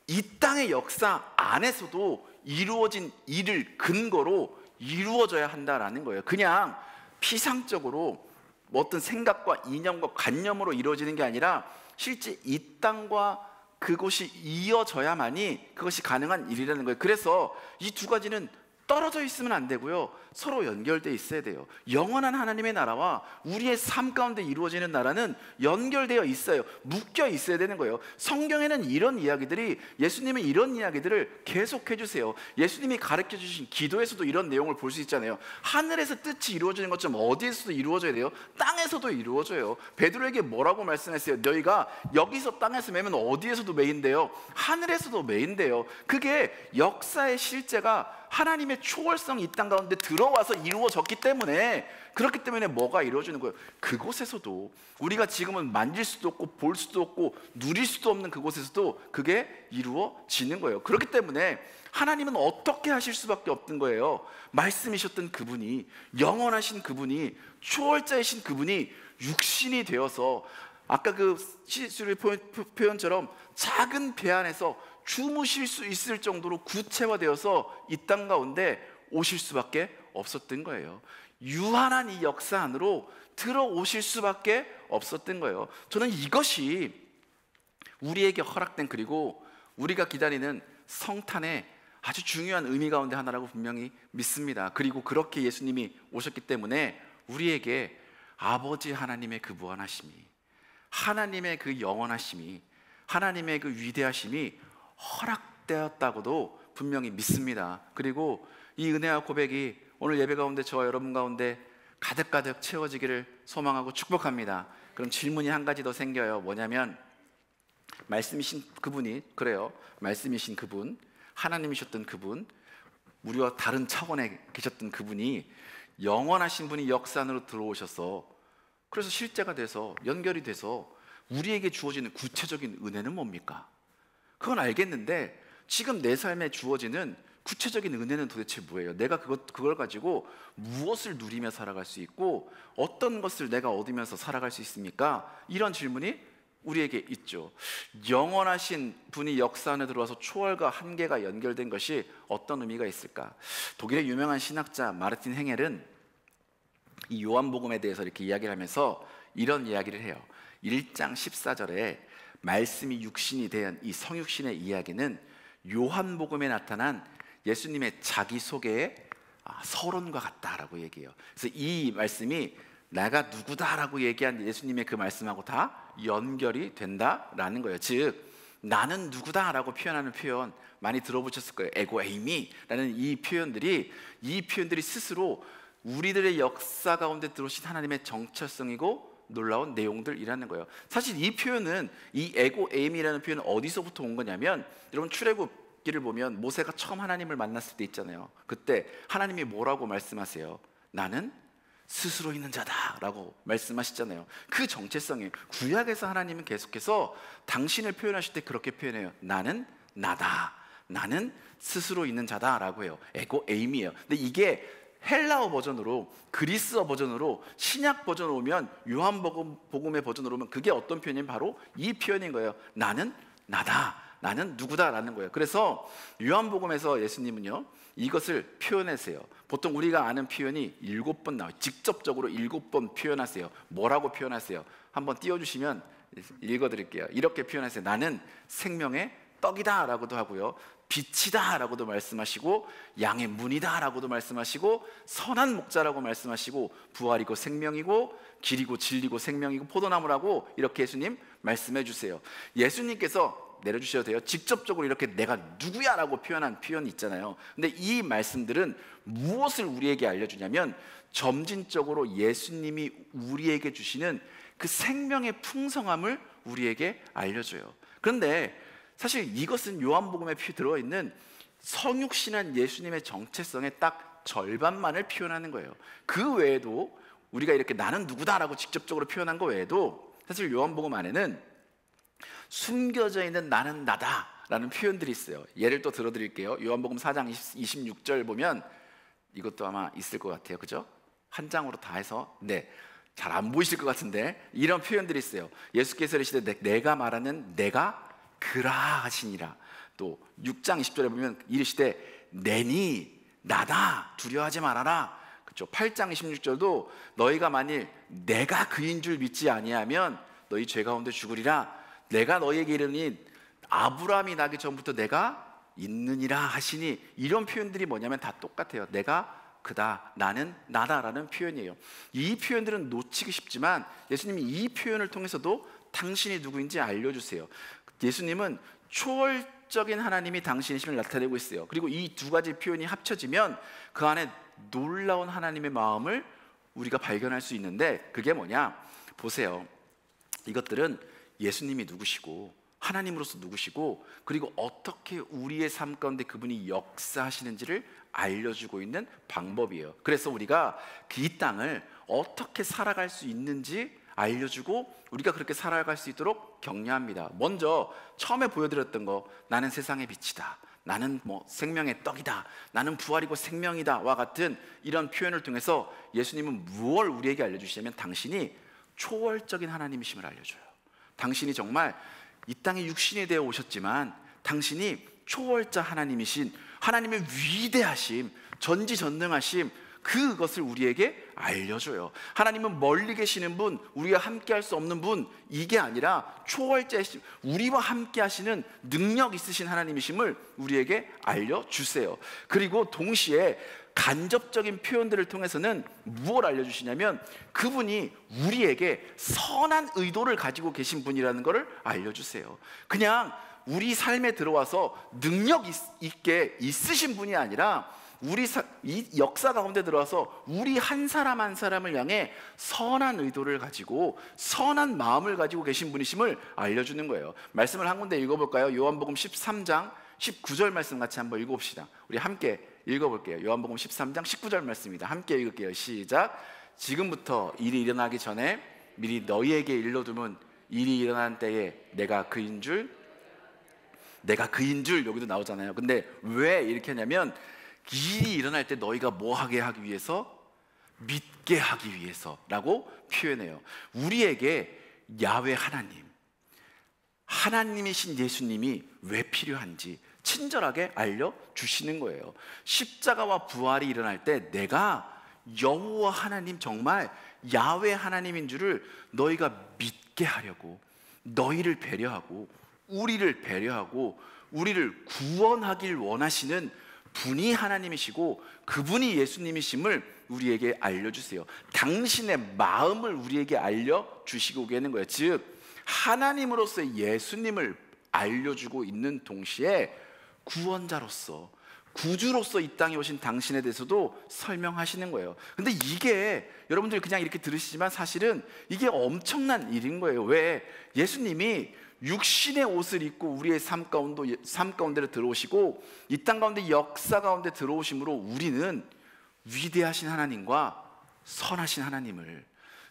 이 땅의 역사 안에서도 이루어진 일을 근거로 이루어져야 한다라는 거예요. 그냥 피상적으로 어떤 생각과 이념과 관념으로 이루어지는 게 아니라 실제 이 땅과 그곳이 이어져야만이 그것이 가능한 일이라는 거예요. 그래서 이 두 가지는 떨어져 있으면 안 되고요, 서로 연결되어 있어야 돼요. 영원한 하나님의 나라와 우리의 삶 가운데 이루어지는 나라는 연결되어 있어요. 묶여 있어야 되는 거예요. 성경에는 이런 이야기들이, 예수님은 이런 이야기들을 계속해 주세요. 예수님이 가르쳐 주신 기도에서도 이런 내용을 볼 수 있잖아요. 하늘에서 뜻이 이루어지는 것처럼 어디에서도 이루어져야 돼요. 땅에서도 이루어져요. 베드로에게 뭐라고 말씀했어요? 너희가 여기서 땅에서 매면 어디에서도 매인데요, 하늘에서도 매인데요. 그게 역사의 실제가 하나님의 초월성이 이 땅 가운데 들어와서 이루어졌기 때문에, 그렇기 때문에 뭐가 이루어지는 거예요? 그곳에서도, 우리가 지금은 만질 수도 없고 볼 수도 없고 누릴 수도 없는 그곳에서도 그게 이루어지는 거예요. 그렇기 때문에 하나님은 어떻게 하실 수밖에 없는 거예요. 말씀이셨던 그분이, 영원하신 그분이, 초월자이신 그분이 육신이 되어서, 아까 그 시수의 표현처럼 작은 배 안에서 주무실 수 있을 정도로 구체화되어서 이 땅 가운데 오실 수밖에 없었던 거예요. 유한한 이 역사 안으로 들어오실 수밖에 없었던 거예요. 저는 이것이 우리에게 허락된, 그리고 우리가 기다리는 성탄의 아주 중요한 의미 가운데 하나라고 분명히 믿습니다. 그리고 그렇게 예수님이 오셨기 때문에 우리에게 아버지 하나님의 그 무한하심이, 하나님의 그 영원하심이, 하나님의 그 위대하심이 허락되었다고도 분명히 믿습니다. 그리고 이 은혜와 고백이 오늘 예배 가운데 저와 여러분 가운데 가득가득 채워지기를 소망하고 축복합니다. 그럼 질문이 한 가지 더 생겨요. 뭐냐면, 말씀이신 그분이, 그래요, 말씀이신 그분, 하나님이셨던 그분, 우리와 다른 차원에 계셨던 그분이, 영원하신 분이 역사 안으로 들어오셔서, 그래서 실제가 돼서 연결이 돼서 우리에게 주어지는 구체적인 은혜는 뭡니까? 그건 알겠는데 지금 내 삶에 주어지는 구체적인 은혜는 도대체 뭐예요? 내가 그걸 가지고 무엇을 누리며 살아갈 수 있고 어떤 것을 내가 얻으면서 살아갈 수 있습니까? 이런 질문이 우리에게 있죠. 영원하신 분이 역사 안에 들어와서 초월과 한계가 연결된 것이 어떤 의미가 있을까? 독일의 유명한 신학자 마르틴 행헬은 이 요한복음에 대해서 이렇게 이야기를 하면서 이런 이야기를 해요. 1장 14절에 말씀이 육신이 된 이 성육신의 이야기는 요한복음에 나타난 예수님의 자기소개의 서론과 같다라고 얘기해요. 그래서 이 말씀이 내가 누구다라고 얘기한 예수님의 그 말씀하고 다 연결이 된다라는 거예요. 즉, 나는 누구다라고 표현하는 표현 많이 들어보셨을 거예요. 에고 에이미라는 이 표현들이 스스로 우리들의 역사 가운데 들어오신 하나님의 정체성이고 놀라운 내용들이라는 거예요. 사실 이 표현은, 이 에고 에임이라는 표현은 어디서부터 온 거냐면, 여러분 출애굽기를 보면 모세가 처음 하나님을 만났을 때 있잖아요. 그때 하나님이 뭐라고 말씀하세요? 나는 스스로 있는 자다라고 말씀하시잖아요. 그 정체성이에요. 구약에서 하나님은 계속해서 당신을 표현하실 때 그렇게 표현해요. 나는 나다, 나는 스스로 있는 자다라고 해요. 에고 에임이에요. 근데 이게 헬라어 버전으로, 그리스어 버전으로, 신약 버전으로 오면, 요한복음의 버전으로 오면 그게 어떤 표현이냐면 바로 이 표현인 거예요. 나는 나다, 나는 누구다라는 거예요. 그래서 요한복음에서 예수님은요 이것을 표현하세요. 보통 우리가 아는 표현이 7번 나와요. 직접적으로 7번 표현하세요. 뭐라고 표현하세요? 한번 띄워주시면 읽어드릴게요. 이렇게 표현하세요. 나는 생명의 떡이다 라고도 하고요, 빛이다 라고도 말씀하시고, 양의 문이다 라고도 말씀하시고, 선한 목자라고 말씀하시고, 부활이고 생명이고 길이고 진리고 생명이고 포도나무라고 이렇게 예수님 말씀해 주세요. 예수님께서 내려주셔도 돼요. 직접적으로 이렇게 내가 누구야 라고 표현한 표현이 있잖아요. 근데 이 말씀들은 무엇을 우리에게 알려주냐면, 점진적으로 예수님이 우리에게 주시는 그 생명의 풍성함을 우리에게 알려줘요. 그런데 사실 이것은 요한복음에 들어있는 성육신한 예수님의 정체성의 딱 절반만을 표현하는 거예요. 그 외에도 우리가 이렇게 나는 누구다라고 직접적으로 표현한 거 외에도 사실 요한복음 안에는 숨겨져 있는 나는 나다라는 표현들이 있어요. 예를 또 들어드릴게요. 요한복음 4장 26절 보면 이것도 아마 있을 것 같아요. 그죠? 한 장으로 다 해서 잘 안 보이실 것 같은데 이런 표현들이 있어요. 예수께서 이르시되 내가 말하는 내가 그라 하시니라. 또 6장 20절에 보면 이르시되 내니 나다 두려워하지 말아라. 그렇죠? 8장 26절도 너희가 만일 내가 그인 줄 믿지 아니하면 너희 죄 가운데 죽으리라. 내가 너희에게 이르니 아브라함이 나기 전부터 내가 있느니라 하시니, 이런 표현들이 뭐냐면 다 똑같아요. 내가 그다, 나는 나다라는 표현이에요. 이 표현들은 놓치기 쉽지만 예수님이 이 표현을 통해서도 당신이 누구인지 알려주세요. 예수님은 초월적인 하나님이 당신이심을 나타내고 있어요. 그리고 이 두 가지 표현이 합쳐지면 그 안에 놀라운 하나님의 마음을 우리가 발견할 수 있는데, 그게 뭐냐? 보세요. 이것들은 예수님이 누구시고 하나님으로서 누구시고, 그리고 어떻게 우리의 삶 가운데 그분이 역사하시는지를 알려주고 있는 방법이에요. 그래서 우리가 이 땅을 어떻게 살아갈 수 있는지 알려주고 우리가 그렇게 살아갈 수 있도록 격려합니다. 먼저 처음에 보여드렸던 거, 나는 세상의 빛이다, 나는 생명의 떡이다, 나는 부활이고 생명이다 와 같은 이런 표현을 통해서 예수님은 무엇을 우리에게 알려주시냐면 당신이 초월적인 하나님이심을 알려줘요. 당신이 정말 이 땅에 육신이 되어 오셨지만 당신이 초월자 하나님이신 하나님의 위대하심, 전지전능하심, 그것을 우리에게 알려줘요. 하나님은 멀리 계시는 분, 우리와 함께 할 수 없는 분, 이게 아니라 초월자이심, 우리와 함께 하시는 능력 있으신 하나님이심을 우리에게 알려주세요. 그리고 동시에 간접적인 표현들을 통해서는 무엇을 알려주시냐면 그분이 우리에게 선한 의도를 가지고 계신 분이라는 것을 알려주세요. 그냥 우리 삶에 들어와서 능력 있게 있으신 분이 아니라 이 역사 가운데 들어와서 우리 한 사람 한 사람을 향해 선한 의도를 가지고 선한 마음을 가지고 계신 분이심을 알려주는 거예요. 말씀을 한 군데 읽어볼까요? 요한복음 13장 19절 말씀 같이 한번 읽어봅시다. 우리 함께 읽어볼게요. 요한복음 13장 19절 말씀입니다. 함께 읽을게요. 시작. 지금부터 일이 일어나기 전에 미리 너희에게 일러두면 일이 일어난 때에 내가 그인 줄 여기도 나오잖아요. 근데 왜 이렇게 하냐면 일이 일어날 때 너희가 뭐 하게 하기 위해서? 믿게 하기 위해서라고 표현해요. 우리에게 야훼 하나님이신 예수님이 왜 필요한지 친절하게 알려주시는 거예요. 십자가와 부활이 일어날 때 내가 여호와 하나님, 정말 야훼 하나님인 줄을 너희가 믿게 하려고, 너희를 배려하고 우리를 배려하고 우리를 구원하길 원하시는 분이 하나님이시고 그분이 예수님이심을 우리에게 알려주세요. 당신의 마음을 우리에게 알려주시고 계는 거예요. 즉 하나님으로서의 예수님을 알려주고 있는 동시에 구원자로서, 구주로서 이 땅에 오신 당신에 대해서도 설명하시는 거예요. 근데 이게 여러분들이 그냥 이렇게 들으시지만 사실은 이게 엄청난 일인 거예요. 왜? 예수님이 육신의 옷을 입고 우리의 삶 가운데로 들어오시고 이 땅 가운데 역사 가운데 들어오심으로 우리는 위대하신 하나님과 선하신 하나님을,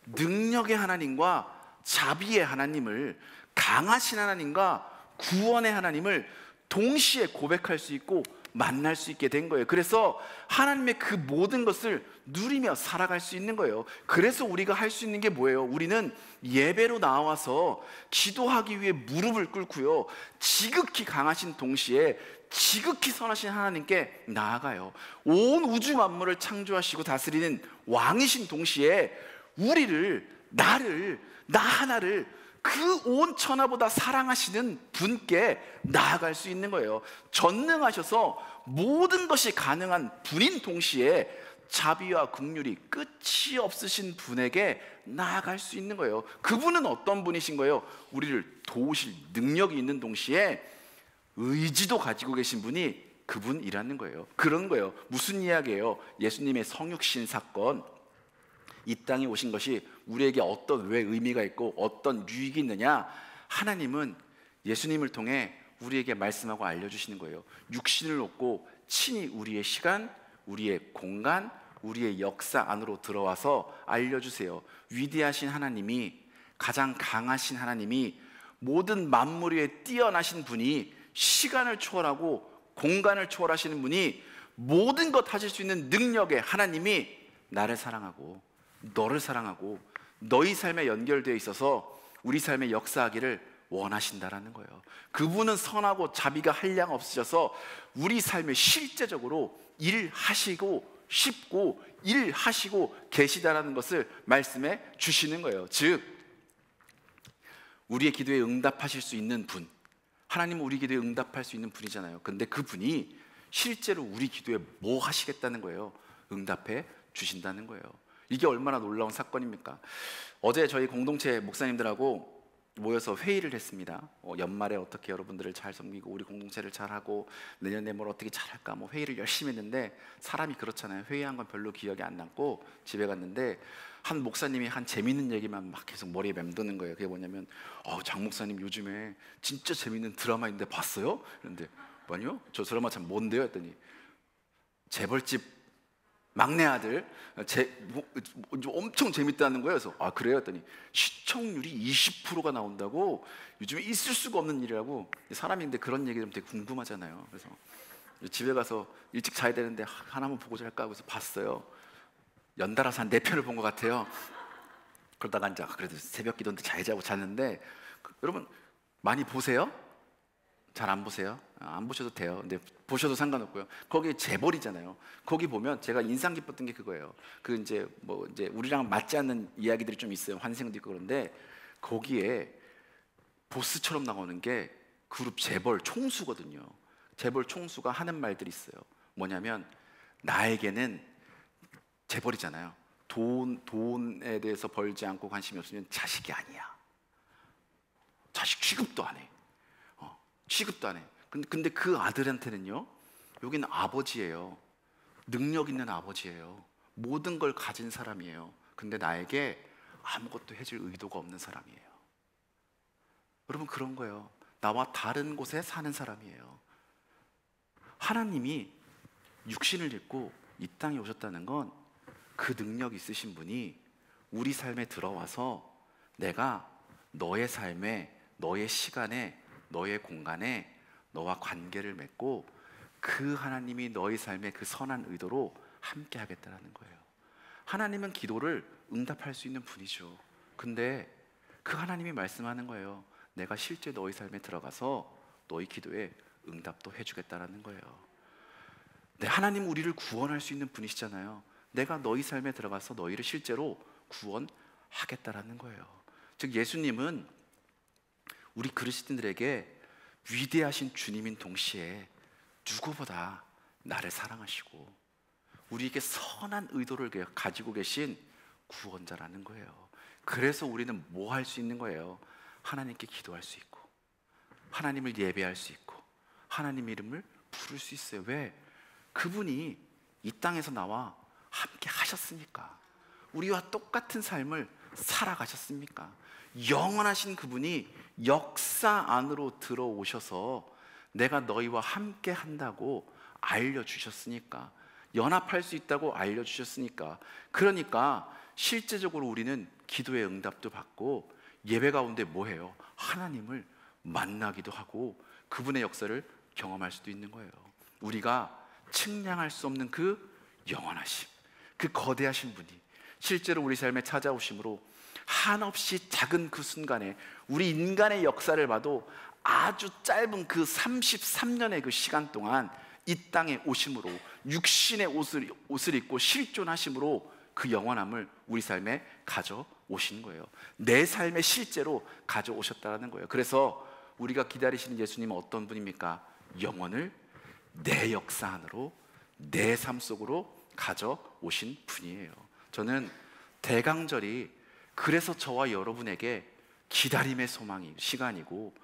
능력의 하나님과 자비의 하나님을, 강하신 하나님과 구원의 하나님을 동시에 고백할 수 있고 만날 수 있게 된 거예요. 그래서 하나님의 그 모든 것을 누리며 살아갈 수 있는 거예요. 그래서 우리가 할 수 있는 게 뭐예요? 우리는 예배로 나와서 기도하기 위해 무릎을 꿇고요, 지극히 강하신 동시에 지극히 선하신 하나님께 나아가요. 온 우주 만물을 창조하시고 다스리는 왕이신 동시에 우리를, 나 하나를 그 온 천하보다 사랑하시는 분께 나아갈 수 있는 거예요. 전능하셔서 모든 것이 가능한 분인 동시에 자비와 긍휼이 끝이 없으신 분에게 나아갈 수 있는 거예요. 그분은 어떤 분이신 거예요? 우리를 도우실 능력이 있는 동시에 의지도 가지고 계신 분이 그분이라는 거예요. 그런 거예요. 무슨 이야기예요? 예수님의 성육신 사건, 이 땅에 오신 것이 우리에게 어떤 왜 의미가 있고 어떤 유익이 있느냐? 하나님은 예수님을 통해 우리에게 말씀하고 알려주시는 거예요. 육신을 얻고 친히 우리의 시간, 우리의 공간, 우리의 역사 안으로 들어와서 알려주세요. 위대하신 하나님이, 가장 강하신 하나님이, 모든 만물 위에 뛰어나신 분이, 시간을 초월하고 공간을 초월하시는 분이, 모든 것 하실 수 있는 능력의 하나님이 나를 사랑하고 너를 사랑하고 너희 삶에 연결되어 있어서 우리 삶에 역사하기를 원하신다라는 거예요. 그분은 선하고 자비가 한량 없으셔서 우리 삶에 실제적으로 일하시고 싶고 일하시고 계시다라는 것을 말씀해 주시는 거예요. 즉 우리의 기도에 응답하실 수 있는 분, 하나님은 우리 기도에 응답할 수 있는 분이잖아요. 근데 그분이 실제로 우리 기도에 뭐 하시겠다는 거예요? 응답해 주신다는 거예요. 이게 얼마나 놀라운 사건입니까? 어제 저희 공동체 목사님들하고 모여서 회의를 했습니다. 연말에 어떻게 여러분들을 잘 섬기고 우리 공동체를 잘하고 내년에 뭘 어떻게 잘할까 회의를 열심히 했는데, 사람이 그렇잖아요. 회의한 건 별로 기억이 안 남고 집에 갔는데 한 목사님이 한 재밌는 얘기만 막 계속 머리에 맴도는 거예요. 그게 뭐냐면 장 목사님 요즘에 진짜 재밌는 드라마 있는데 봤어요? 그런데 아니요? 저 드라마 참 뭔데요? 했더니 재벌집 막내 아들 엄청 재밌다는 거예요. 그래서 그래요? 했더니 시청률이 20%가 나온다고, 요즘에 있을 수가 없는 일이라고. 사람인데 그런 얘기 들으면 되게 궁금하잖아요. 그래서 집에 가서 일찍 자야 되는데 하나만 보고 잘까 하고서 봤어요. 연달아서 한 4편을 본 것 같아요. 그러다가 이제 그래도 새벽 기도인데 자야지 하고 잤는데, 여러분 많이 보세요? 잘 안 보세요? 안 보셔도 돼요. 근데 보셔도 상관없고요. 거기 재벌이잖아요. 거기 보면 제가 인상 깊었던 게 그거예요. 그 이제 우리랑 맞지 않는 이야기들이 좀 있어요. 환생도 있고. 그런데 거기에 보스처럼 나오는 게 그룹 재벌 총수거든요. 재벌 총수가 하는 말들이 있어요. 뭐냐면, 나에게는 재벌이잖아요. 돈에 대해서 벌지 않고 관심이 없으면 자식이 아니야. 자식 취급도 안 해. 취급도 안 해. 근데 그 아들한테는요, 여기는 아버지예요. 능력 있는 아버지예요. 모든 걸 가진 사람이에요. 근데 나에게 아무것도 해줄 의도가 없는 사람이에요. 여러분, 그런 거예요. 나와 다른 곳에 사는 사람이에요. 하나님이 육신을 입고 이 땅에 오셨다는 건 그 능력 있으신 분이 우리 삶에 들어와서 내가 너의 삶에, 너의 시간에, 너의 공간에 너와 관계를 맺고 그 하나님이 너의 삶에 그 선한 의도로 함께 하겠다는 거예요. 하나님은 기도를 응답할 수 있는 분이죠. 근데 그 하나님이 말씀하는 거예요. 내가 실제 너의 삶에 들어가서 너의 기도에 응답도 해주겠다는 거예요. 네, 하나님은 우리를 구원할 수 있는 분이시잖아요. 내가 너희 삶에 들어가서 너희를 실제로 구원하겠다는 거예요. 즉 예수님은 우리 그리스도인들에게 위대하신 주님인 동시에 누구보다 나를 사랑하시고 우리에게 선한 의도를 가지고 계신 구원자라는 거예요. 그래서 우리는 뭐 할 수 있는 거예요? 하나님께 기도할 수 있고 하나님을 예배할 수 있고 하나님 이름을 부를 수 있어요. 왜? 그분이 이 땅에서 나와 함께 하셨으니까. 우리와 똑같은 삶을 살아가셨습니까? 영원하신 그분이 역사 안으로 들어오셔서 내가 너희와 함께 한다고 알려주셨으니까, 연합할 수 있다고 알려주셨으니까. 그러니까 실제적으로 우리는 기도의 응답도 받고 예배 가운데 뭐 해요? 하나님을 만나기도 하고 그분의 역사를 경험할 수도 있는 거예요. 우리가 측량할 수 없는 그 영원하심, 그 거대하신 분이 실제로 우리 삶에 찾아오심으로 한없이 작은 그 순간에 우리 인간의 역사를 봐도 아주 짧은 그 33년의 그 시간 동안 이 땅에 오심으로 육신의 옷을 입고 실존하심으로 그 영원함을 우리 삶에 가져오신 거예요. 내 삶에 실제로 가져오셨다는 거예요. 그래서 우리가 기다리시는 예수님은 어떤 분입니까? 영원을 내 역사 안으로, 내 삶 속으로 가져오신 분이에요. 저는 대강절이 그래서 저와 여러분에게 기다림의 시간이고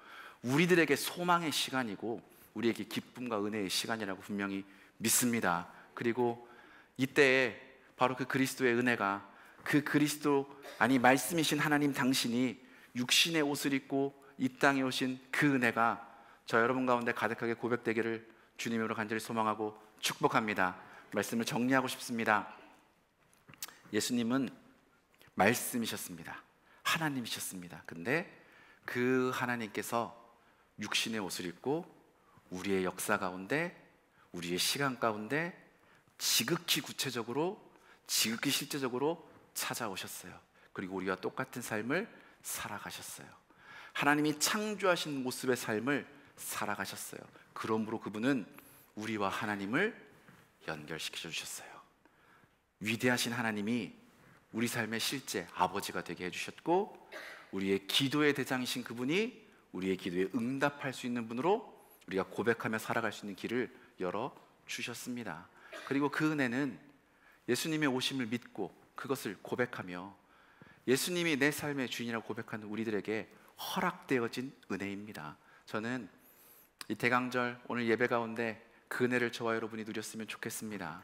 우리들에게 소망의 시간이고 우리에게 기쁨과 은혜의 시간이라고 분명히 믿습니다. 그리고 이때에 바로 그 그리스도의 은혜가, 그 그리스도, 아니 말씀이신 하나님 당신이 육신의 옷을 입고 이 땅에 오신 그 은혜가 저 여러분 가운데 가득하게 고백되기를 주님으로 간절히 소망하고 축복합니다. 말씀을 정리하고 싶습니다. 예수님은 말씀이셨습니다. 하나님이셨습니다. 근데 그 하나님께서 육신의 옷을 입고 우리의 역사 가운데, 우리의 시간 가운데 지극히 구체적으로, 지극히 실제적으로 찾아오셨어요. 그리고 우리와 똑같은 삶을 살아가셨어요. 하나님이 창조하신 모습의 삶을 살아가셨어요. 그러므로 그분은 우리와 하나님을 연결시켜 주셨어요. 위대하신 하나님이 우리 삶의 실제 아버지가 되게 해주셨고 우리의 기도의 대장이신 그분이 우리의 기도에 응답할 수 있는 분으로 우리가 고백하며 살아갈 수 있는 길을 열어주셨습니다. 그리고 그 은혜는 예수님의 오심을 믿고 그것을 고백하며 예수님이 내 삶의 주인이라고 고백하는 우리들에게 허락되어진 은혜입니다. 저는 이 대강절 오늘 예배 가운데 그 은혜를 저와 여러분이 누렸으면 좋겠습니다.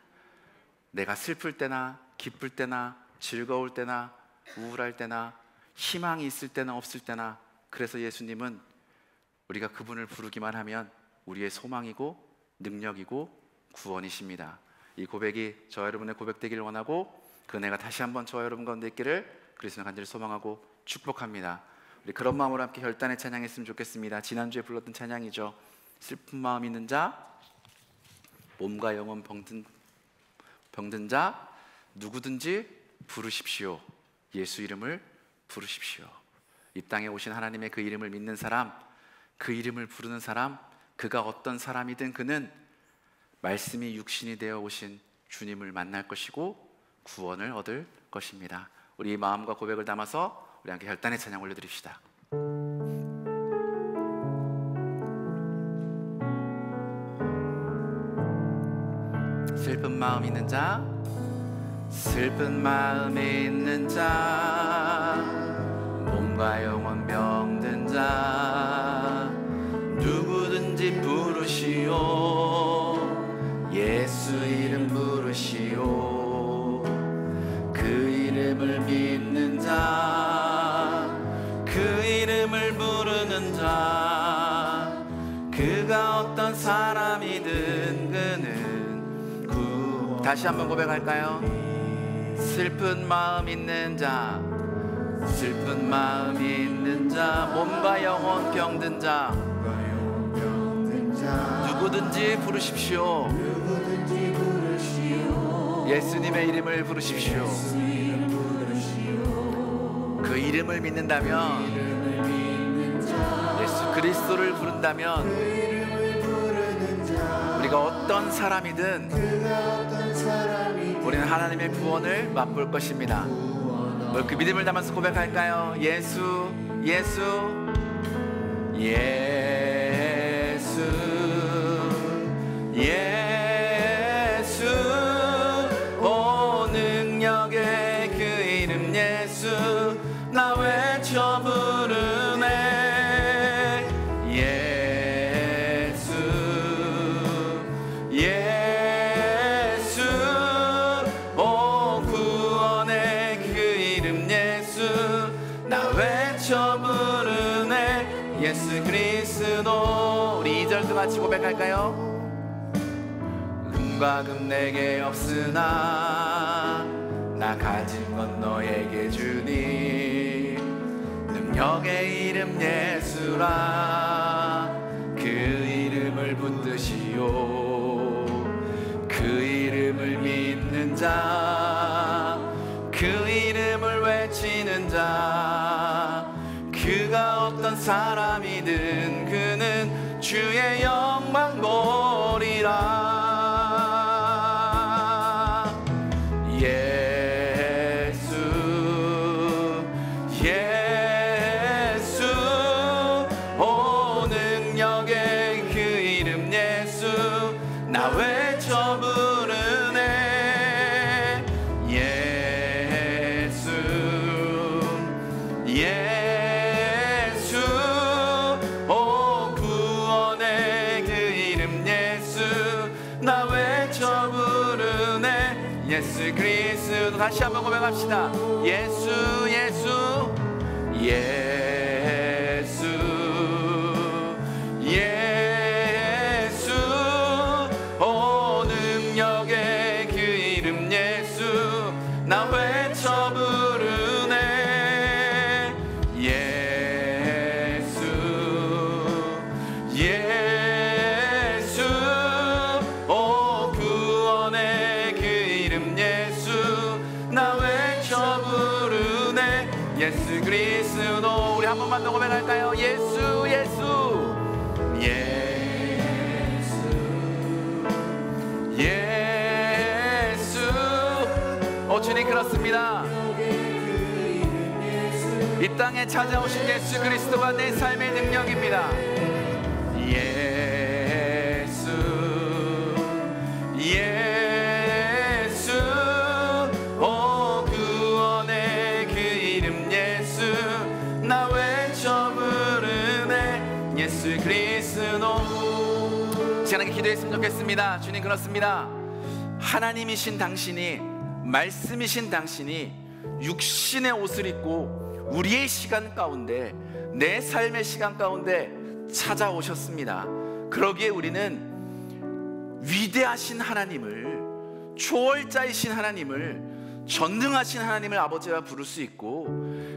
내가 슬플 때나 기쁠 때나 즐거울 때나 우울할 때나 희망이 있을 때나 없을 때나, 그래서 예수님은 우리가 그분을 부르기만 하면 우리의 소망이고 능력이고 구원이십니다. 이 고백이 저와 여러분의 고백되기를 원하고 그 은혜가 다시 한번 저와 여러분 가운데 있기를 그리스도는 간절히 소망하고 축복합니다. 우리 그런 마음으로 함께 결단의 찬양했으면 좋겠습니다. 지난주에 불렀던 찬양이죠. 슬픈 마음 있는 자, 몸과 영혼 병든 자 누구든지 부르십시오. 예수 이름을 부르십시오. 이 땅에 오신 하나님의 그 이름을 믿는 사람, 그 이름을 부르는 사람, 그가 어떤 사람이든 그는 말씀이 육신이 되어 오신 주님을 만날 것이고 구원을 얻을 것입니다. 우리 이 마음과 고백을 담아서 우리 함께 결단의 찬양 올려드립시다. 슬픈 마음 있는 자, 슬픈 마음 있는 자, 몸과 영혼 병든 자 누구든지 부르시오. 예수 이름 부르시오. 그 이름을 믿는 자, 그 이름을 부르는 자, 그가 어떤 사람이든 그는 다시 한번 고백할까요? 슬픈 마음 있는 자, 슬픈 마음 있는 자, 몸과 영혼 병든 자 누구든지 부르십시오. 예수님의 이름을 부르십시오. 그 이름을 믿는다면, 예수 그리스도를 부른다면 우리가 어떤 사람이든 우리는 하나님의 구원을 맛볼 것입니다. 그 믿음을 담아서 고백할까요? 예수, 예수, 예수, 예수, 오 능력의 그 이름 예수, 나 외쳐 부르네. 예수, 예수, 오 구원의 그 이름 예수, 나 외쳐 부르네. 예수 그리스도. 우리 2절도 같이 고백할까요? 은과 금 내게 없으나 나 가진 건 너에게 주니. 능력의 이름 예수라. 그 이름을 붙드시오. 그 이름을 믿는 자, 그 이름을 외치는 자, 그가 어떤 사람이든 그는 주의 영광 보리라. 예수, 예수, 오 능력의 그 이름 예수, 나 외쳐 부르네. 예수, 예수, 오 구원의 그 이름 예수, 나 외쳐 부르네. 예수 그리스도. 다시 한번 고백합시다. 예수, 예수, 예수, 예수, 오 능력의 그 이름 예수, 나 외쳐 부르네. 예수, 예수, 오 구원의 그 이름 예수, 나 외쳐 부르네. 예수 그리스도. 우리 한 번만 더 고백할까요? 예수, 예수, 예수, 예수, 오 주님 그렇습니다. 이 이 땅에 찾아오신 예수 그리스도가 내 삶의 능력입니다. 예수 예수 오 구원의 그 이름 예수 나 외쳐 부르네 예수 그리스도. 시간하게 기도했으면 좋겠습니다. 주님, 그렇습니다. 하나님이신 당신이, 말씀이신 당신이 육신의 옷을 입고 우리의 시간 가운데, 내 삶의 시간 가운데 찾아오셨습니다. 그러기에 우리는 위대하신 하나님을, 초월자이신 하나님을, 전능하신 하나님을 아버지와 부를 수 있고,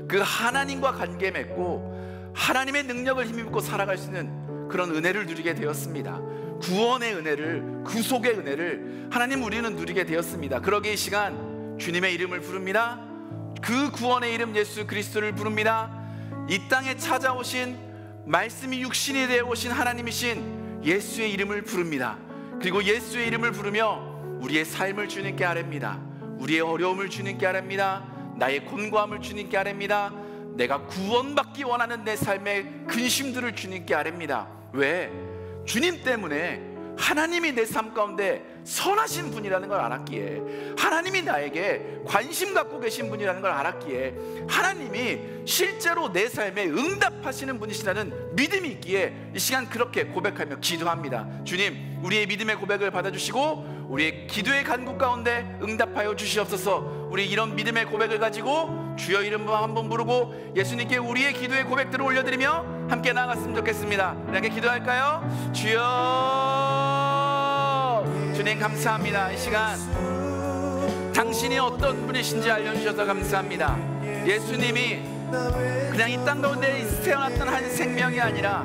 그 하나님과 관계 맺고 하나님의 능력을 힘입고 살아갈 수 있는 그런 은혜를 누리게 되었습니다. 구원의 은혜를, 구속의 은혜를 하나님 우리는 누리게 되었습니다. 그러기에 이 시간 주님의 이름을 부릅니다. 그 구원의 이름 예수 그리스도를 부릅니다. 이 땅에 찾아오신, 말씀이 육신이 되어 오신 하나님이신 예수의 이름을 부릅니다. 그리고 예수의 이름을 부르며 우리의 삶을 주님께 아뢰입니다. 우리의 어려움을 주님께 아뢰입니다. 나의 곤고함을 주님께 아뢰입니다. 내가 구원받기 원하는 내 삶의 근심들을 주님께 아뢰입니다. 왜? 주님 때문에 하나님이 내 삶 가운데 선하신 분이라는 걸 알았기에, 하나님이 나에게 관심 갖고 계신 분이라는 걸 알았기에, 하나님이 실제로 내 삶에 응답하시는 분이시라는 믿음이 있기에 이 시간 그렇게 고백하며 기도합니다. 주님, 우리의 믿음의 고백을 받아주시고 우리의 기도의 간구 가운데 응답하여 주시옵소서. 우리 이런 믿음의 고백을 가지고 주여 이름 한번 부르고 예수님께 우리의 기도의 고백들을 올려드리며 함께 나아갔으면 좋겠습니다. 이렇게 기도할까요? 주여, 주님 감사합니다. 이 시간 당신이 어떤 분이신지 알려주셔서 감사합니다. 예수님이 그냥 이 땅 가운데 태어났던 한 생명이 아니라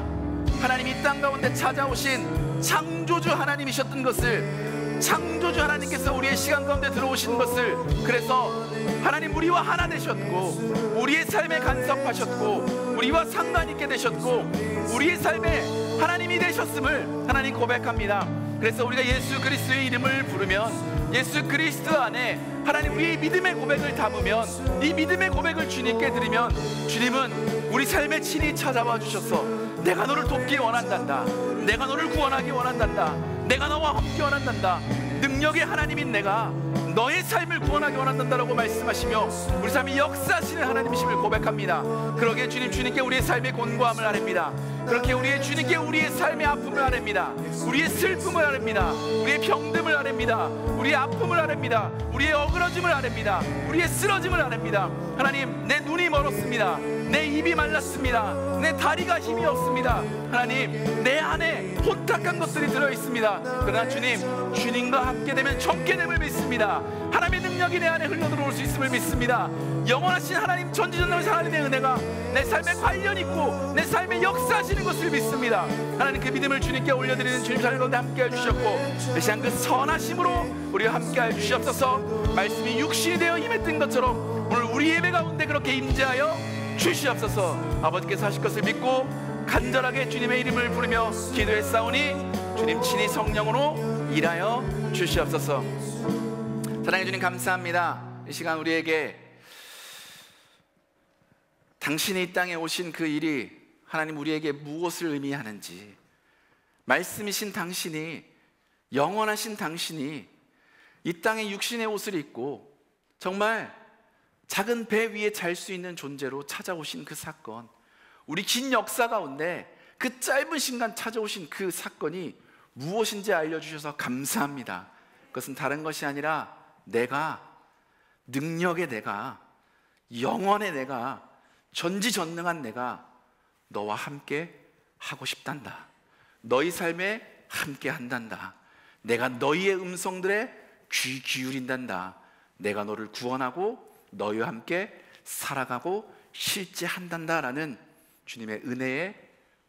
하나님 이 땅 가운데 찾아오신 창조주 하나님이셨던 것을, 창조주 하나님께서 우리의 시간 가운데 들어오신 것을, 그래서 하나님 우리와 하나 되셨고 우리의 삶에 간섭하셨고 우리와 상관 있게 되셨고 우리의 삶에 하나님이 되셨음을 하나님 고백합니다. 그래서 우리가 예수 그리스도의 이름을 부르면, 예수 그리스도 안에 하나님 우리의 믿음의 고백을 담으면, 이 믿음의 고백을 주님께 드리면 주님은 우리 삶에 친히 찾아와 주셔서 내가 너를 돕기 원한단다, 내가 너를 구원하기 원한단다, 내가 너와 함께 원한단다, 능력의 하나님인 내가 너의 삶을 구원하기 원한단다라고 말씀하시며 우리 삶이 역사하시는 하나님이심을 고백합니다. 그러기에 주님, 주님께 우리의 삶의 곤고함을 아뢰입니다. 그렇게 우리의 주님께 우리의 삶의 아픔을 아뢰입니다. 우리의 슬픔을 아뢰입니다. 우리의 병듦을 아뢰입니다. 우리의 아픔을 아뢰입니다. 우리의 어그러짐을 아뢰입니다. 우리의 쓰러짐을 아뢰입니다. 하나님, 내 눈이 멀었습니다. 내 입이 말랐습니다. 내 다리가 힘이 없습니다. 하나님, 내 안에 혼탁한 것들이 들어있습니다. 그러나 주님, 주님과 함께 되면 적게 됨을 믿습니다. 하나님의 능력이 내 안에 흘러들어올 수 있음을 믿습니다. 영원하신 하나님, 전지전능하신 하나님의 은혜가 내 삶에 관련 있고 내 삶에 역사하시는 것을 믿습니다. 하나님, 그 믿음을 주님께 올려드리는 주님 삶 가운데 함께 해주셨고 이 시간 그 선하심으로 우리와 함께 해주시옵소서. 말씀이 육신이 되어 임했던 것처럼 오늘 우리 예배 가운데 그렇게 임재하여 주시옵소서. 아버지께서 하실 것을 믿고 간절하게 주님의 이름을 부르며 기도했사오니 주님 친히 성령으로 일하여 주시옵소서. 사랑해 주님 감사합니다. 이 시간 우리에게 당신이 이 땅에 오신 그 일이 하나님 우리에게 무엇을 의미하는지, 말씀이신 당신이, 영원하신 당신이 이 땅에 육신의 옷을 입고 정말 작은 배 위에 잘 수 있는 존재로 찾아오신 그 사건, 우리 긴 역사 가운데 그 짧은 시간 찾아오신 그 사건이 무엇인지 알려주셔서 감사합니다. 그것은 다른 것이 아니라 내가, 능력의 내가, 영원의 내가, 전지전능한 내가 너와 함께 하고 싶단다. 너희 삶에 함께 한단다. 내가 너희의 음성들에 귀 기울인단다. 내가 너를 구원하고 너희와 함께 살아가고 실제한단다 라는 주님의 은혜의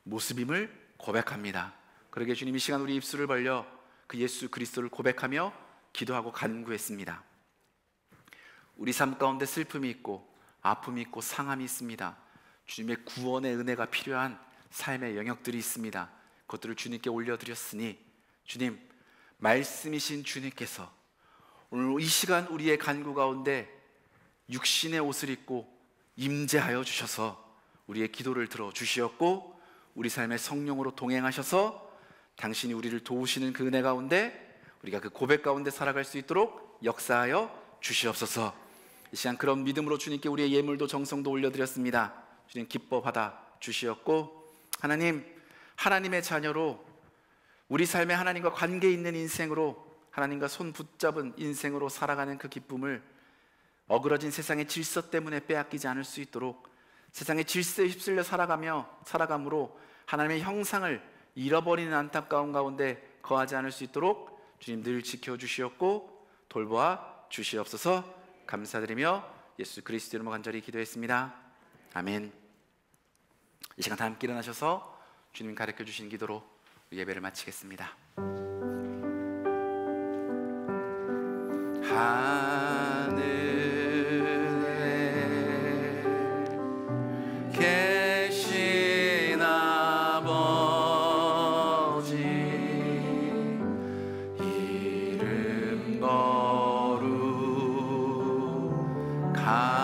모습임을 고백합니다. 그러게 주님이 시간 우리 입술을 벌려 그 예수 그리스도를 고백하며 기도하고 간구했습니다. 우리 삶 가운데 슬픔이 있고 아픔이 있고 상함이 있습니다. 주님의 구원의 은혜가 필요한 삶의 영역들이 있습니다. 그것들을 주님께 올려드렸으니 주님, 말씀이신 주님께서 오늘 이 시간 우리의 간구 가운데 육신의 옷을 입고 임재하여 주셔서 우리의 기도를 들어 주시었고, 우리 삶의 성령으로 동행하셔서 당신이 우리를 도우시는 그 은혜 가운데 우리가 그 고백 가운데 살아갈 수 있도록 역사하여 주시옵소서. 이 시간 그런 믿음으로 주님께 우리의 예물도 정성도 올려드렸습니다. 주님 기뻐 받아 주시었고, 하나님, 하나님의 자녀로 우리 삶에 하나님과 관계 있는 인생으로, 하나님과 손 붙잡은 인생으로 살아가는 그 기쁨을 어그러진 세상의 질서 때문에 빼앗기지 않을 수 있도록, 세상의 질서에 휩쓸려 살아감으로 하나님의 형상을 잃어버리는 안타까운 가운데 거하지 않을 수 있도록 주님 늘 지켜주시었고 돌보아 주시옵소서. 감사드리며 예수 그리스도 이름으로 간절히 기도했습니다. 아멘. 이 시간 다 함께 일어나셔서 주님 가르쳐 주신 기도로 예배를 마치겠습니다. 하늘에 계신 아버지, 이름 거룩하사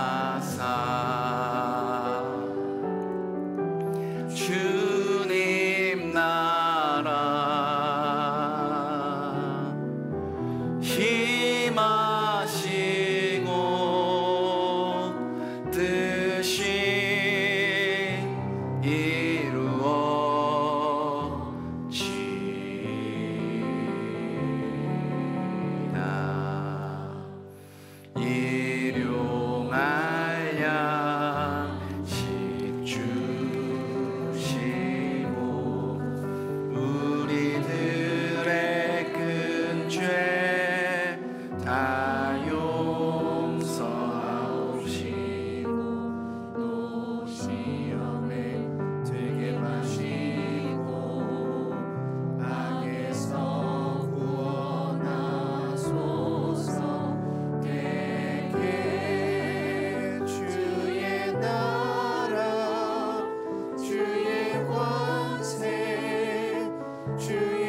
주님 나라 힘하시고 뜻이 이루어지이다. 일용할 양식 주시고 우리들의 큰 죄 다 용서하시고 또 시험에 들게 마시고 악에서 구원하소서. 대개 주의 나라 주의 권세 주의